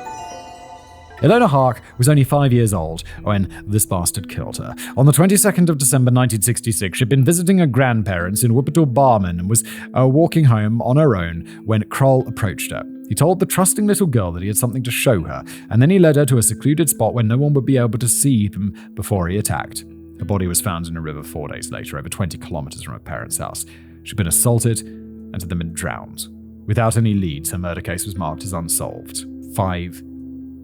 Ilona Hark was only 5 years old when this bastard killed her. On the 22nd of December 1966, she'd been visiting her grandparents in Wuppertal Barmen and was walking home on her own when Kroll approached her. He told the trusting little girl that he had something to show her, and then he led her to a secluded spot where no one would be able to see them before he attacked. Her body was found in a river 4 days later, over 20 kilometers from her parents' house. She'd been assaulted and had then been drowned. Without any leads, her murder case was marked as unsolved. 5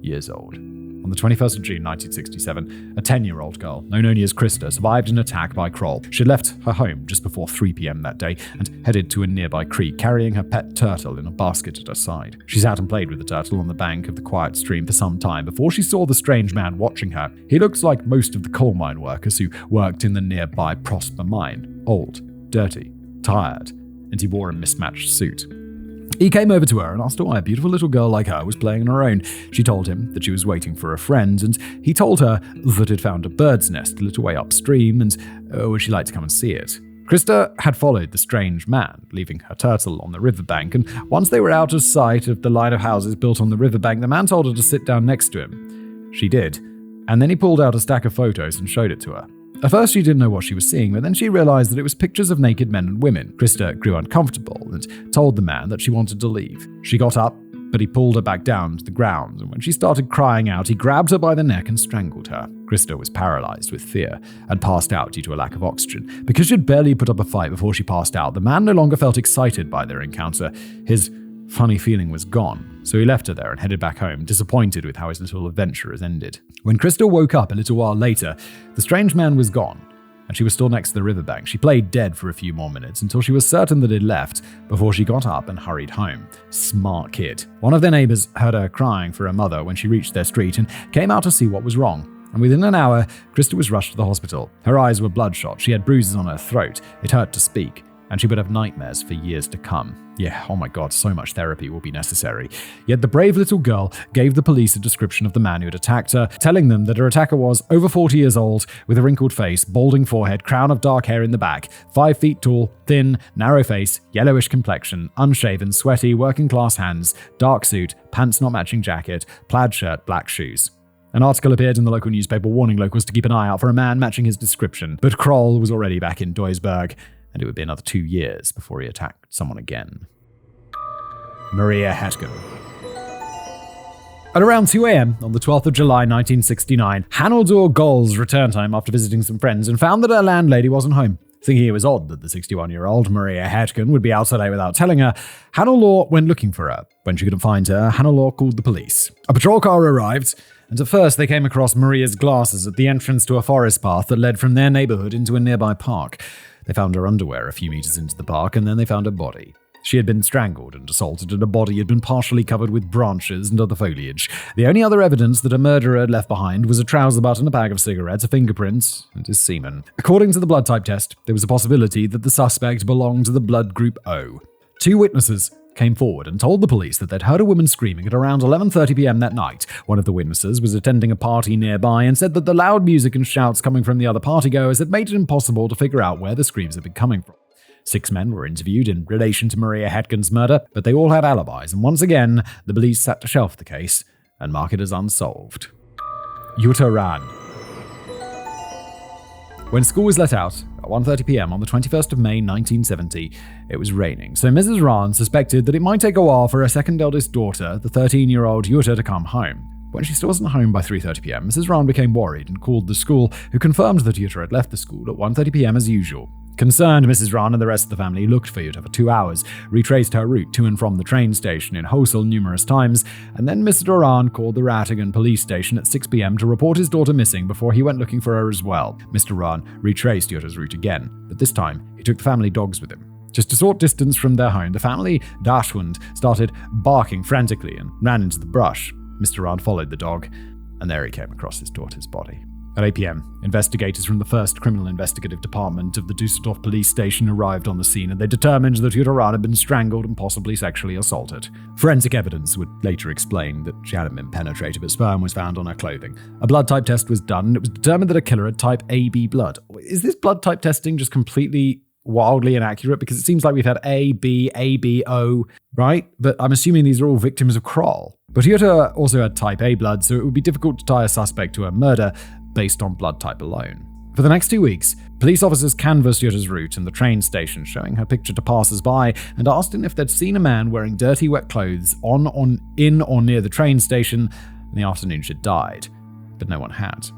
years old. On the 21st of June 1967, a 10-year-old girl, known only as Krista, survived an attack by Kroll. She'd left her home just before 3 p.m. that day and headed to a nearby creek, carrying her pet turtle in a basket at her side. She sat and played with the turtle on the bank of the quiet stream for some time before she saw the strange man watching her. He looked like most of the coal mine workers who worked in the nearby Prosper mine. Old, dirty, tired, and he wore a mismatched suit. He came over to her and asked her why a beautiful little girl like her was playing on her own. She told him that she was waiting for a friend, and he told her that he'd found a bird's nest a little way upstream, and would she like to come and see it? Krista had followed the strange man, leaving her turtle on the riverbank, and once they were out of sight of the line of houses built on the riverbank, the man told her to sit down next to him. She did, and then he pulled out a stack of photos and showed it to her. At first, she didn't know what she was seeing, but then she realized that it was pictures of naked men and women. Krista grew uncomfortable and told the man that she wanted to leave. She got up, but he pulled her back down to the ground, and when she started crying out, he grabbed her by the neck and strangled her. Krista was paralyzed with fear and passed out due to a lack of oxygen. Because she'd barely put up a fight before she passed out, the man no longer felt excited by their encounter. His funny feeling was gone, so he left her there and headed back home, disappointed with how his little adventure has ended. When Krista woke up a little while later, the strange man was gone, and she was still next to the riverbank. She played dead for a few more minutes until she was certain that it left before she got up and hurried home. Smart kid. One of their neighbors heard her crying for her mother when she reached their street and came out to see what was wrong. And within an hour, Krista was rushed to the hospital. Her eyes were bloodshot, she had bruises on her throat, it hurt to speak, and she would have nightmares for years to come. Yeah, oh my god, so much therapy will be necessary. Yet the brave little girl gave the police a description of the man who had attacked her, telling them that her attacker was over 40 years old, with a wrinkled face, balding forehead, crown of dark hair in the back, 5 feet tall, thin, narrow face, yellowish complexion, unshaven, sweaty, working-class hands, dark suit, pants not matching jacket, plaid shirt, black shoes. An article appeared in the local newspaper warning locals to keep an eye out for a man matching his description, but Kroll was already back in Duisburg, and it would be another 2 years before he attacked someone again. Maria Hetken. At around 2 a.m. on the 12th of July 1969, Hanneldur Gols returned home after visiting some friends and found that her landlady wasn't home. Thinking it was odd that the 61-year-old Maria Hetken would be out today without telling her, Hanneldur went looking for her. When she couldn't find her, Hanneldur called the police. A patrol car arrived, and at first they came across Maria's glasses at the entrance to a forest path that led from their neighborhood into a nearby park. They found her underwear a few meters into the park, and then they found her body. She had been strangled and assaulted, and her body had been partially covered with branches and other foliage. The only other evidence that a murderer had left behind was a trouser button, a bag of cigarettes, a fingerprint, and his semen. According to the blood type test, there was a possibility that the suspect belonged to the blood group O. 2 witnesses came forward and told the police that they'd heard a woman screaming at around 11:30 p.m. that night. One of the witnesses was attending a party nearby and said that the loud music and shouts coming from the other partygoers had made it impossible to figure out where the screams had been coming from. 6 men were interviewed in relation to Maria Hetken's murder, but they all had alibis, and once again, the police sat to shelf the case and mark it as unsolved. Jutta Rahn. When school was let out at 1:30 p.m. on the 21st of May 1970, it was raining, so Mrs. Rahn suspected that it might take a while for her second eldest daughter, the 13-year-old Jutta, to come home. When she still wasn't home by 3:30 p.m., Mrs. Rahn became worried and called the school, who confirmed that Jutta had left the school at 1:30 p.m. as usual. Concerned, Mrs. Rahn and the rest of the family looked for Jutta for 2 hours, retraced her route to and from the train station in Hosel numerous times, and then Mr. Rahn called the Ratingen police station at 6 p.m. to report his daughter missing before he went looking for her as well. Mr. Rahn retraced Jutta's route again, but this time he took the family dogs with him. Just a short distance from their home, the family Dachshund started barking frantically and ran into the brush. Mr. Rahn followed the dog, and there he came across his daughter's body. At 8 p.m., investigators from the 1st Criminal Investigative Department of the Düsseldorf police station arrived on the scene, and they determined that Jutta Rahn had been strangled and possibly sexually assaulted. Forensic evidence would later explain that she hadn't been penetrated, but sperm was found on her clothing. A blood type test was done, and it was determined that a killer had type AB blood. Is this blood type testing just completely wildly inaccurate? Because it seems like we've had A, B, O, right? But I'm assuming these are all victims of Kroll. But Jutta also had type A blood, so it would be difficult to tie a suspect to a murder based on blood type alone. For the next 2 weeks, police officers canvassed Jutta's route in the train station, showing her picture to passers-by, and asked them if they'd seen a man wearing dirty, wet clothes in or near the train station in the afternoon she'd died. But no one had.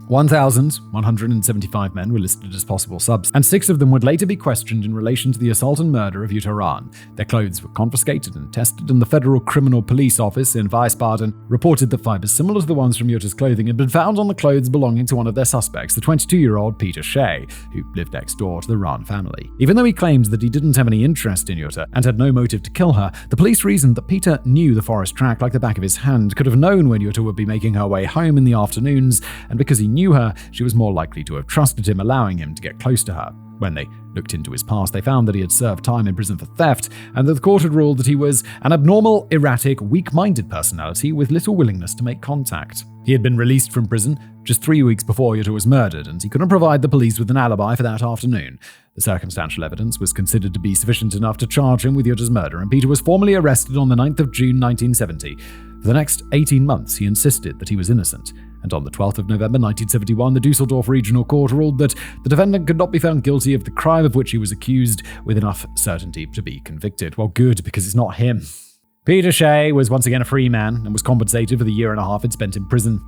1,175 men were listed as possible subs, and 6 of them would later be questioned in relation to the assault and murder of Jutta Rahn. Their clothes were confiscated and tested, and the Federal Criminal Police Office in Wiesbaden reported that fibers similar to the ones from Jutta's clothing had been found on the clothes belonging to one of their suspects, the 22-year-old Peter Shea, who lived next door to the Rahn family. Even though he claimed that he didn't have any interest in Jutta and had no motive to kill her, the police reasoned that Peter knew the forest track like the back of his hand, could have known when Jutta would be making her way home in the afternoons, and because he knew her, she was more likely to have trusted him, allowing him to get close to her. When they looked into his past, they found that he had served time in prison for theft, and that the court had ruled that he was an abnormal, erratic, weak-minded personality with little willingness to make contact. He had been released from prison just 3 weeks before Jutta was murdered, and he couldn't provide the police with an alibi for that afternoon. The circumstantial evidence was considered to be sufficient enough to charge him with Jutta's murder, and Peter was formally arrested on the 9th of June 1970. For the next 18 months, he insisted that he was innocent, and on the 12th of November 1971, the Düsseldorf Regional Court ruled that the defendant could not be found guilty of the crime of which he was accused with enough certainty to be convicted. Well, good, because it's not him. Peter Shea was once again a free man and was compensated for the year and a half he'd spent in prison.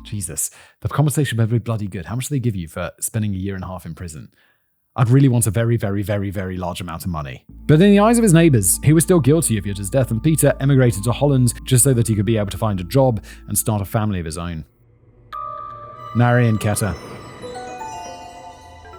Jesus, the compensation better be bloody good. How much do they give you for spending a year and a half in prison? I'd really want a very, very, very, very large amount of money. But in the eyes of his neighbours, he was still guilty of Jutta's death, and Peter emigrated to Holland just so that he could be able to find a job and start a family of his own. Marion Ketter.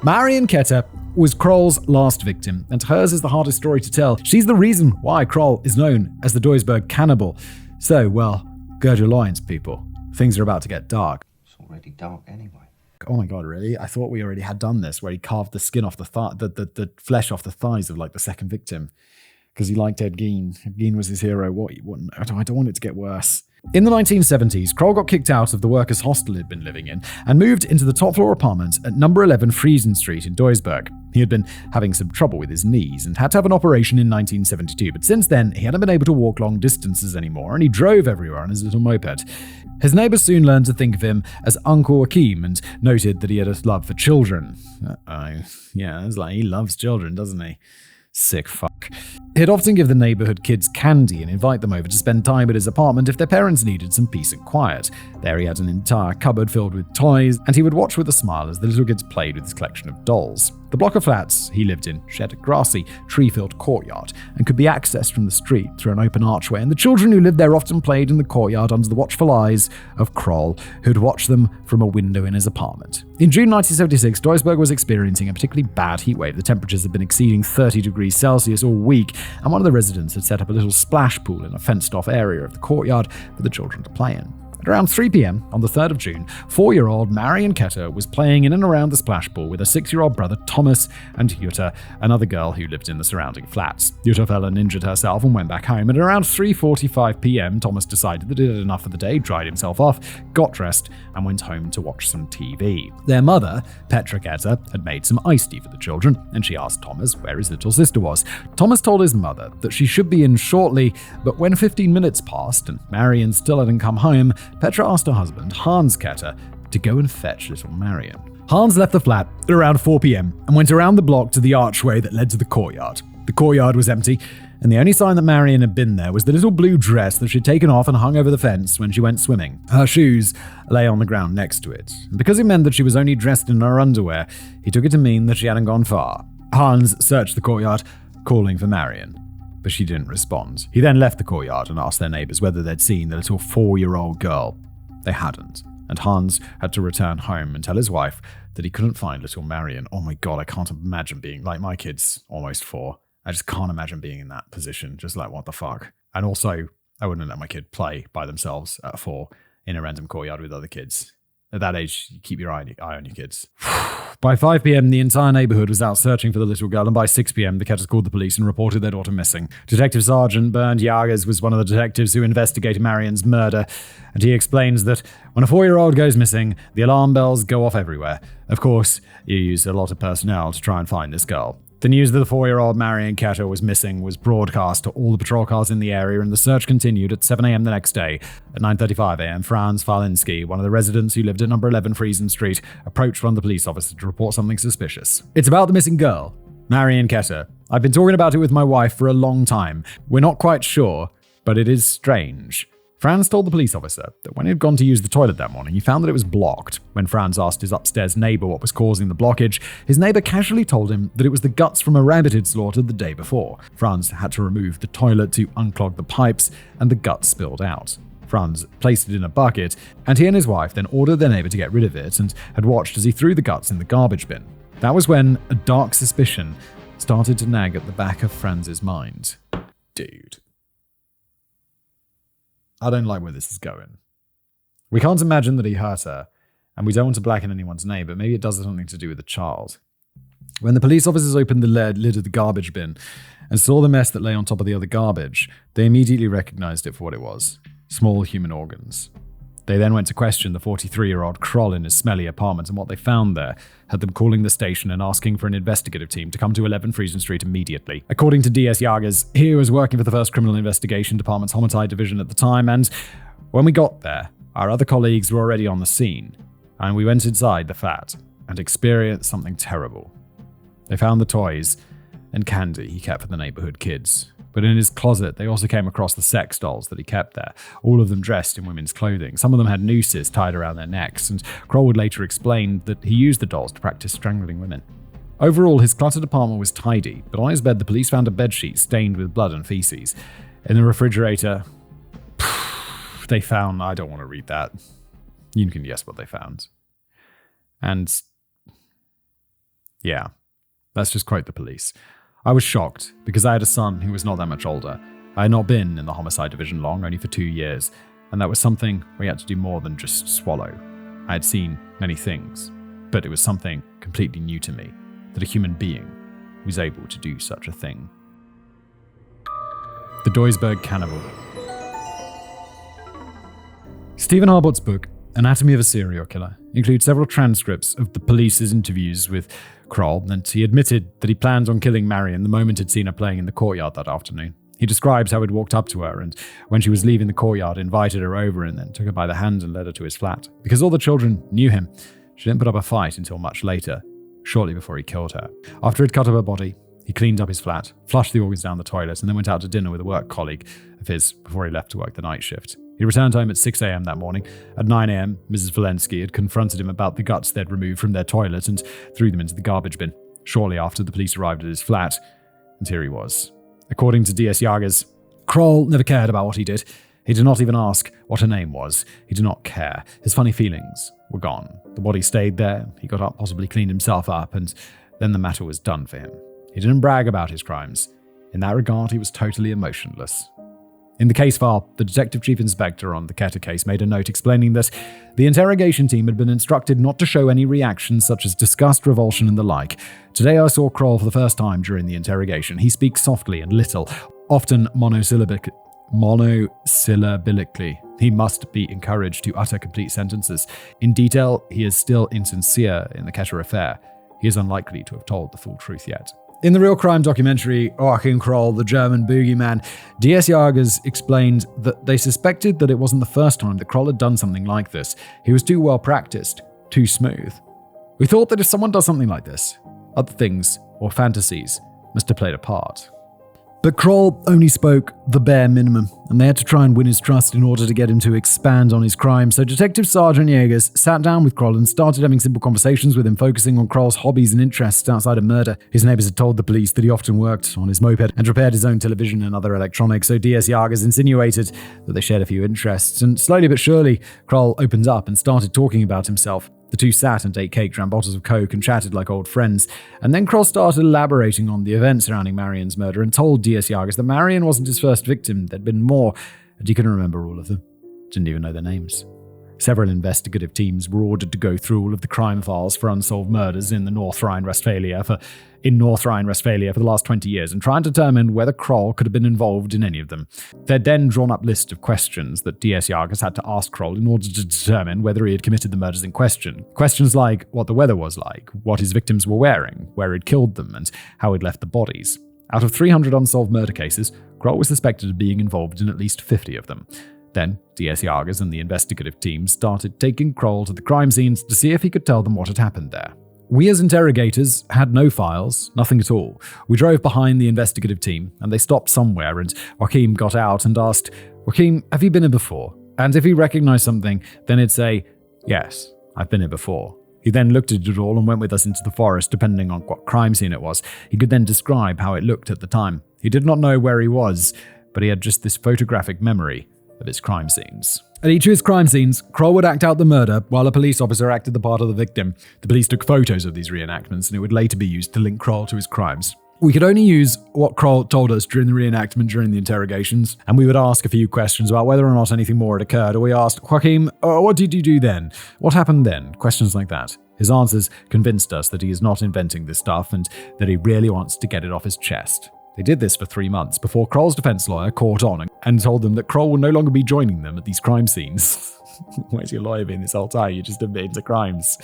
Marion Ketter was Kroll's last victim, and hers is the hardest story to tell. She's the reason why Kroll is known as the Duisburg cannibal. So, well, gird your loins, people. Things are about to get dark. It's already dark anyway. Oh my god, really? I thought we already had done this, where he carved the skin off the flesh off the thighs of like the second victim. Because he liked Ed Gein. Ed Gein was his hero. I don't want it to get worse. In the 1970s, Kroll got kicked out of the workers' hostel he'd been living in and moved into the top-floor apartment at number 11 Friesen Street in Duisburg. He had been having some trouble with his knees and had to have an operation in 1972, but since then, he hadn't been able to walk long distances anymore, and he drove everywhere on his little moped. His neighbours soon learned to think of him as Uncle Joachim and noted that he had a love for children. Yeah, it's like he loves children, doesn't he? Sick fuck. He'd often give the neighborhood kids candy and invite them over to spend time at his apartment if their parents needed some peace and quiet. There he had an entire cupboard filled with toys, and he would watch with a smile as the little kids played with his collection of dolls. The block of flats he lived in shared a grassy, tree-filled courtyard and could be accessed from the street through an open archway, and the children who lived there often played in the courtyard under the watchful eyes of Kroll, who'd watch them from a window in his apartment. In June 1976, Duisburg was experiencing a particularly bad heatwave. The temperatures had been exceeding 30 degrees Celsius all week, and one of the residents had set up a little splash pool in a fenced-off area of the courtyard for the children to play in. At around 3 p.m. on the 3rd of June, 4-year-old Marion Ketter was playing in and around the splash pool with her 6-year-old brother Thomas and Jutta, another girl who lived in the surrounding flats. Jutta fell and injured herself and went back home. At around 3:45 p.m., Thomas decided that he had enough for the day, dried himself off, got dressed, and went home to watch some TV. Their mother, Petra Ketter, had made some iced tea for the children, and she asked Thomas where his little sister was. Thomas told his mother that she should be in shortly, but when 15 minutes passed and Marion still hadn't come home, Petra asked her husband, Hans Ketter, to go and fetch little Marion. Hans left the flat at around 4 p.m. and went around the block to the archway that led to the courtyard. The courtyard was empty, and the only sign that Marion had been there was the little blue dress that she'd taken off and hung over the fence when she went swimming. Her shoes lay on the ground next to it, and because it meant that she was only dressed in her underwear, he took it to mean that she hadn't gone far. Hans searched the courtyard, calling for Marion, but she didn't respond. He then left the courtyard and asked their neighbors whether they'd seen the little 4-year-old girl. They hadn't, and Hans had to return home and tell his wife that he couldn't find little Marion. Oh my god, I can't imagine being like my kid's almost 4. I just can't imagine being in that position, just like what the fuck. And also, I wouldn't let my kid play by themselves at 4 in a random courtyard with other kids. At that age, you keep your eye on your kids. By 5 p.m., the entire neighborhood was out searching for the little girl, and by 6 p.m., the Ketters called the police and reported their daughter missing. Detective Sergeant Bernd Jagers was one of the detectives who investigated Marion's murder, and he explains that when a 4-year-old goes missing, the alarm bells go off everywhere. Of course, you use a lot of personnel to try and find this girl. The news that the 4-year-old Marion Ketter was missing was broadcast to all the patrol cars in the area, and the search continued at 7 a.m. the next day. At 9:35 a.m., Franz Falinski, one of the residents who lived at number 11 Friesen Street, approached one of the police officers to report something suspicious. It's about the missing girl, Marion Ketter. I've been talking about it with my wife for a long time. We're not quite sure, but it is strange. Franz told the police officer that when he had gone to use the toilet that morning, he found that it was blocked. When Franz asked his upstairs neighbor what was causing the blockage, his neighbor casually told him that it was the guts from a rabbit he'd slaughtered the day before. Franz had to remove the toilet to unclog the pipes, and the guts spilled out. Franz placed it in a bucket, and he and his wife then ordered their neighbor to get rid of it and had watched as he threw the guts in the garbage bin. That was when a dark suspicion started to nag at the back of Franz's mind. Dude. I don't like where this is going. We can't imagine that he hurt her, and we don't want to blacken anyone's name, but maybe it does have something to do with the child. When the police officers opened the lid of the garbage bin and saw the mess that lay on top of the other garbage, they immediately recognized it for what it was: small human organs. They then went to question the 43-year-old Kroll in his smelly apartment, and what they found there had them calling the station and asking for an investigative team to come to 11 Friesen Street immediately. According to DS Jagers, he was working for the 1st Criminal Investigation Department's Homicide Division at the time, and when we got there, our other colleagues were already on the scene, and we went inside the flat and experienced something terrible. They found the toys and candy he kept for the neighborhood kids. But in his closet, they also came across the sex dolls that he kept there, all of them dressed in women's clothing. Some of them had nooses tied around their necks, and Kroll would later explain that he used the dolls to practice strangling women. Overall, his cluttered apartment was tidy, but on his bed, the police found a bedsheet stained with blood and feces. In the refrigerator, they found... I don't want to read that. You can guess what they found. And Yeah, let's just quote the police. I was shocked because I had a son who was not that much older. I had not been in the homicide division long, only for 2 years, and that was something we had to do more than just swallow. I had seen many things, but it was something completely new to me, that a human being was able to do such a thing. The Duisburg Cannibal. Stephen Harbott's book, Anatomy of a Serial Killer, includes several transcripts of the police's interviews with Kroll, and he admitted that he planned on killing Marion the moment he'd seen her playing in the courtyard that afternoon. He describes how he'd walked up to her and, when she was leaving the courtyard, invited her over and then took her by the hand and led her to his flat. Because all the children knew him, she didn't put up a fight until much later, shortly before he killed her. After he'd cut up her body, he cleaned up his flat, flushed the organs down the toilet, and then went out to dinner with a work colleague of his before he left to work the night shift. He returned home at 6 a.m. that morning. At 9 a.m., Mrs. Walensky had confronted him about the guts they'd removed from their toilet and threw them into the garbage bin. Shortly after, the police arrived at his flat, and here he was. According to D.S. Jagers, Kroll never cared about what he did. He did not even ask what her name was. He did not care. His funny feelings were gone. The body stayed there. He got up, possibly cleaned himself up, and then the matter was done for him. He didn't brag about his crimes. In that regard, he was totally emotionless. In the case file, the detective chief inspector on the Ketter case made a note explaining that the interrogation team had been instructed not to show any reactions such as disgust, revulsion, and the like. Today I saw Kroll for the first time during the interrogation. He speaks softly and little, often monosyllabically. He must be encouraged to utter complete sentences. In detail, he is still insincere in the Ketter affair. He is unlikely to have told the full truth yet. In the real crime documentary, Joachim Kroll, the German boogeyman, D.S. Jagers explained that they suspected that it wasn't the first time that Kroll had done something like this. He was too well practiced, too smooth. We thought that if someone does something like this, other things or fantasies must have played a part. But Kroll only spoke the bare minimum, and they had to try and win his trust in order to get him to expand on his crime. So Detective Sergeant Jagers sat down with Kroll and started having simple conversations with him, focusing on Kroll's hobbies and interests outside of murder. His neighbors had told the police that he often worked on his moped and repaired his own television and other electronics, so D.S. Jagers insinuated that they shared a few interests, and slowly but surely, Kroll opened up and started talking about himself. The two sat and ate cake, drank bottles of Coke, and chatted like old friends. And then Kroll started elaborating on the events surrounding Marion's murder and told D.S. Jagers that Marion wasn't his first victim. There'd been more, and he couldn't remember all of them. Didn't even know their names. Several investigative teams were ordered to go through all of the crime files for unsolved murders in North Rhine-Westphalia for the last 20 years and try and determine whether Kroll could have been involved in any of them. They'd then drawn up lists of questions that D.S. Jagers had to ask Kroll in order to determine whether he had committed the murders in question. Questions like what the weather was like, what his victims were wearing, where he'd killed them, and how he'd left the bodies. Out of 300 unsolved murder cases, Kroll was suspected of being involved in at least 50 of them. Then, D.S. Jagers and the investigative team started taking Kroll to the crime scenes to see if he could tell them what had happened there. We as interrogators had no files, nothing at all. We drove behind the investigative team, and they stopped somewhere, and Joachim got out and asked, "Joachim, have you been here before?" And if he recognized something, then he'd say, "Yes, I've been here before." He then looked at it all and went with us into the forest, depending on what crime scene it was. He could then describe how it looked at the time. He did not know where he was, but he had just this photographic memory of his crime scenes. At each of his crime scenes, Kroll would act out the murder while a police officer acted the part of the victim. The police took photos of these reenactments, and it would later be used to link Kroll to his crimes. We could only use what Kroll told us during the reenactment during the interrogations, and we would ask a few questions about whether or not anything more had occurred, or we asked, "Joachim, what did you do then? What happened then?" Questions like that. His answers convinced us that he is not inventing this stuff and that he really wants to get it off his chest. They did this for 3 months before Kroll's defense lawyer caught on and told them that Kroll will no longer be joining them at these crime scenes. Where's your lawyer been this whole time? You just admitted to crimes.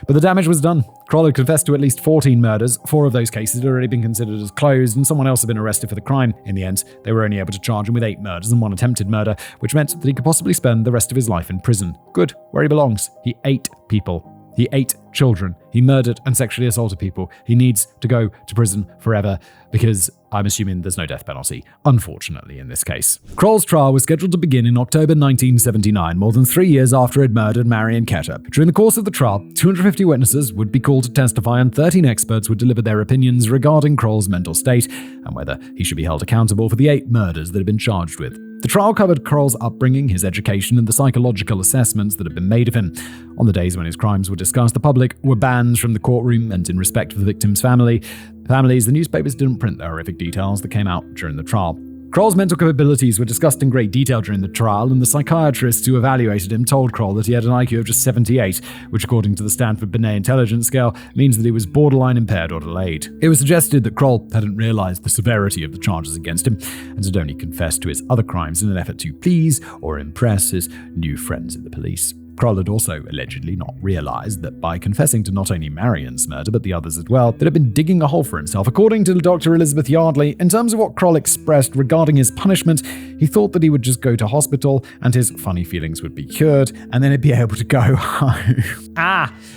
But the damage was done. Kroll had confessed to at least 14 murders. 4 of those cases had already been considered as closed, and someone else had been arrested for the crime. In the end, they were only able to charge him with 8 murders and 1 attempted murder, which meant that he could possibly spend the rest of his life in prison. Good, where he belongs. He ate people. He ate children. He murdered and sexually assaulted people. He needs to go to prison forever because I'm assuming there's no death penalty, unfortunately, in this case. Kroll's trial was scheduled to begin in October 1979, more than 3 years after he'd murdered Marion Ketter. During the course of the trial, 250 witnesses would be called to testify and 13 experts would deliver their opinions regarding Kroll's mental state and whether he should be held accountable for the 8 murders that had been charged with. The trial covered Kroll's upbringing, his education, and the psychological assessments that had been made of him. On the days when his crimes were discussed, the public were banned from the courtroom, and in respect for the victim's families, the newspapers didn't print the horrific details that came out during the trial. Kroll's mental capabilities were discussed in great detail during the trial, and the psychiatrists who evaluated him told Kroll that he had an IQ of just 78, which according to the Stanford Binet Intelligence Scale means that he was borderline impaired or delayed. It was suggested that Kroll hadn't realized the severity of the charges against him and had only confessed to his other crimes in an effort to please or impress his new friends in the police. Kroll had also allegedly not realized that by confessing to not only Marion's murder but the others as well, that had been digging a hole for himself. According to Dr. Elizabeth Yardley, in terms of what Kroll expressed regarding his punishment, he thought that he would just go to hospital and his funny feelings would be cured, and then he'd be able to go home.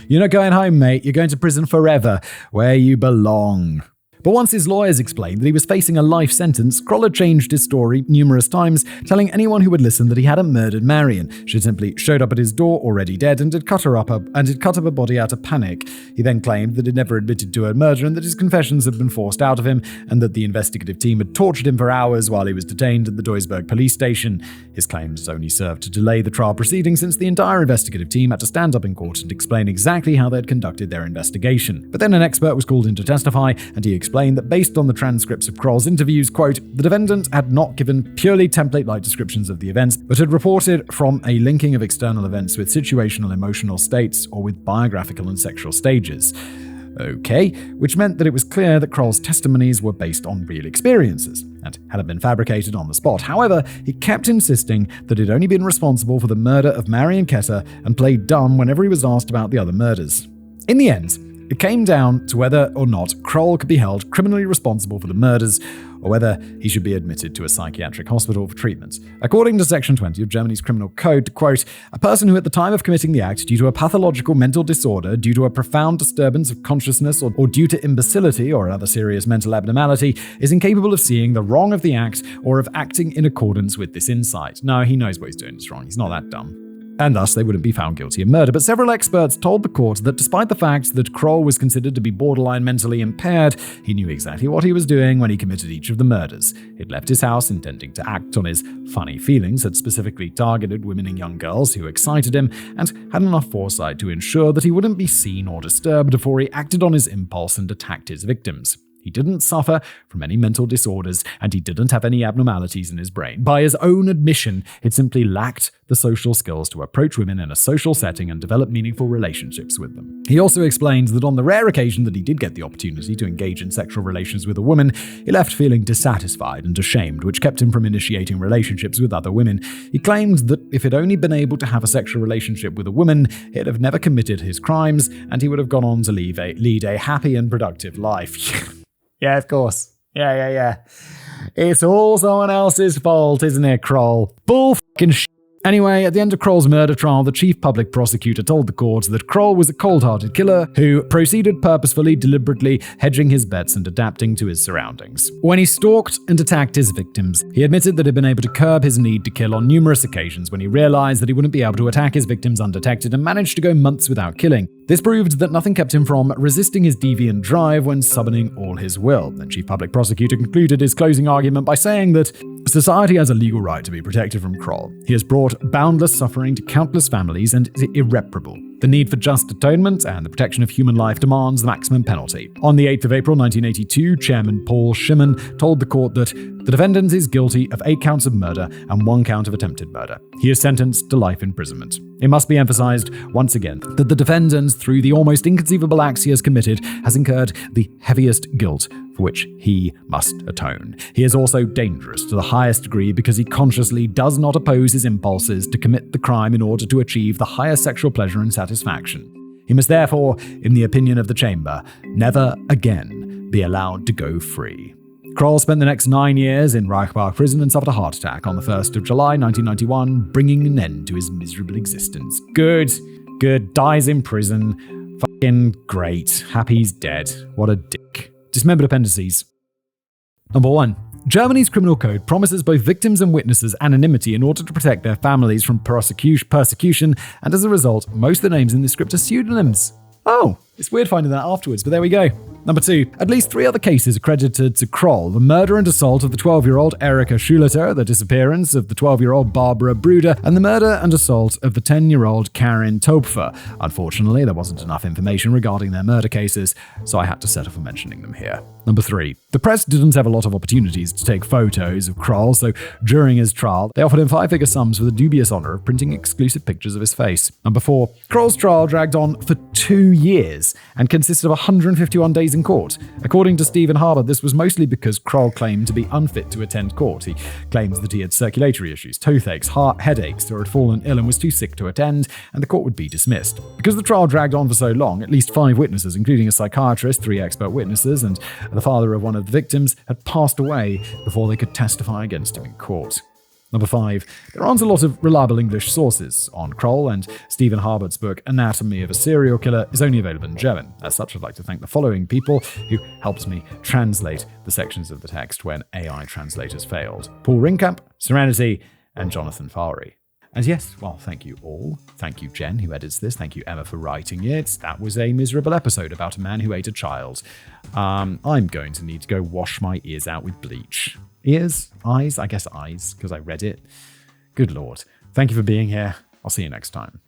You're not going home, mate. You're going to prison forever, where you belong. But once his lawyers explained that he was facing a life sentence, Kroll had changed his story numerous times, telling anyone who would listen that he hadn't murdered Marion. She had simply showed up at his door already dead and had cut her body out of panic. He then claimed that he'd never admitted to her murder and that his confessions had been forced out of him, and that the investigative team had tortured him for hours while he was detained at the Duisburg police station. His claims only served to delay the trial proceedings, since the entire investigative team had to stand up in court and explain exactly how they had conducted their investigation. But then an expert was called in to testify, and he explained that based on the transcripts of Kroll's interviews, quote, the defendant had not given purely template-like descriptions of the events, but had reported from a linking of external events with situational emotional states or with biographical and sexual stages. Okay, which meant that it was clear that Kroll's testimonies were based on real experiences and hadn't been fabricated on the spot. However, he kept insisting that he'd only been responsible for the murder of Marion Ketter and played dumb whenever he was asked about the other murders. In the end, it came down to whether or not Kroll could be held criminally responsible for the murders, or whether he should be admitted to a psychiatric hospital for treatment. According to Section 20 of Germany's Criminal Code, quote, a person who at the time of committing the act, due to a pathological mental disorder, due to a profound disturbance of consciousness, or due to imbecility or another serious mental abnormality, is incapable of seeing the wrong of the act or of acting in accordance with this insight. No, he knows what he's doing is wrong. He's not that dumb. And thus they wouldn't be found guilty of murder. But several experts told the court that despite the fact that Kroll was considered to be borderline mentally impaired, he knew exactly what he was doing when he committed each of the murders. He'd left his house intending to act on his funny feelings, had specifically targeted women and young girls who excited him, and had enough foresight to ensure that he wouldn't be seen or disturbed before he acted on his impulse and attacked his victims. He didn't suffer from any mental disorders, and he didn't have any abnormalities in his brain. By his own admission, it simply lacked the social skills to approach women in a social setting and develop meaningful relationships with them. He also explained that on the rare occasion that he did get the opportunity to engage in sexual relations with a woman, he left feeling dissatisfied and ashamed, which kept him from initiating relationships with other women. He claimed that if he'd only been able to have a sexual relationship with a woman, he'd have never committed his crimes, and he would have gone on to lead a happy and productive life. Yeah, of course. Yeah. It's all someone else's fault, isn't it, Kroll? Bull fucking shit. Anyway, at the end of Kroll's murder trial, the chief public prosecutor told the court that Kroll was a cold-hearted killer who proceeded purposefully, deliberately, hedging his bets and adapting to his surroundings. When he stalked and attacked his victims, he admitted that he'd been able to curb his need to kill on numerous occasions when he realized that he wouldn't be able to attack his victims undetected and managed to go months without killing. This proved that nothing kept him from resisting his deviant drive when summoning all his will. The chief public prosecutor concluded his closing argument by saying that society has a legal right to be protected from Kroll. He has brought boundless suffering to countless families and is irreparable. The need for just atonement and the protection of human life demands the maximum penalty. On the 8th of April 1982, Chairman Paul Schimann told the court that the defendant is guilty of 8 counts of murder and 1 count of attempted murder. He is sentenced to life imprisonment. It must be emphasized once again that the defendant, through the almost inconceivable acts he has committed, has incurred the heaviest guilt for which he must atone. He is also dangerous to the highest degree because he consciously does not oppose his impulses to commit the crime in order to achieve the highest sexual pleasure and satisfaction. He must therefore, in the opinion of the chamber, never again be allowed to go free. Kroll spent the next 9 years in Reichbach prison and suffered a heart attack on the 1st of July 1991, bringing an end to his miserable existence. Good. Dies in prison. Fucking great. Happy he's dead. What a dick. Dismembered appendices. Number 1. Germany's criminal code promises both victims and witnesses anonymity in order to protect their families from persecution, and as a result, most of the names in this script are pseudonyms. Oh, it's weird finding that afterwards, but there we go. Number 2. At least 3 other cases are credited to Kroll: the murder and assault of the 12-year-old Erika Schuleter, the disappearance of the 12-year-old Barbara Bruder, and the murder and assault of the 10-year-old Karin Topfer. Unfortunately, there wasn't enough information regarding their murder cases, so I had to settle for mentioning them here. Number 3. The press didn't have a lot of opportunities to take photos of Kroll, so during his trial, they offered him 5-figure sums for the dubious honor of printing exclusive pictures of his face. Number 4. Kroll's trial dragged on for 2 years and consisted of 151 days in court. According to Stephen Harper, this was mostly because Kroll claimed to be unfit to attend court. He claims that he had circulatory issues, toothaches, heart headaches, or had fallen ill and was too sick to attend, and the court would be dismissed. Because the trial dragged on for so long, at least 5 witnesses, including a psychiatrist, 3 expert witnesses, and the father of one of the victims, had passed away before they could testify against him in court. Number 5. There aren't a lot of reliable English sources on Kroll, and Stephen Harbert's book Anatomy of a Serial Killer is only available in German. As such, I'd like to thank the following people who helped me translate the sections of the text when AI translators failed: Paul Ringkamp, Serenity, and Jonathan Farey. And yes, well, thank you all. Thank you, Jen, who edits this. Thank you, Emma, for writing it. That was a miserable episode about a man who ate a child. I'm going to need to go wash my ears out with bleach. Ears? Eyes? I guess eyes, because I read it. Good Lord. Thank you for being here. I'll see you next time.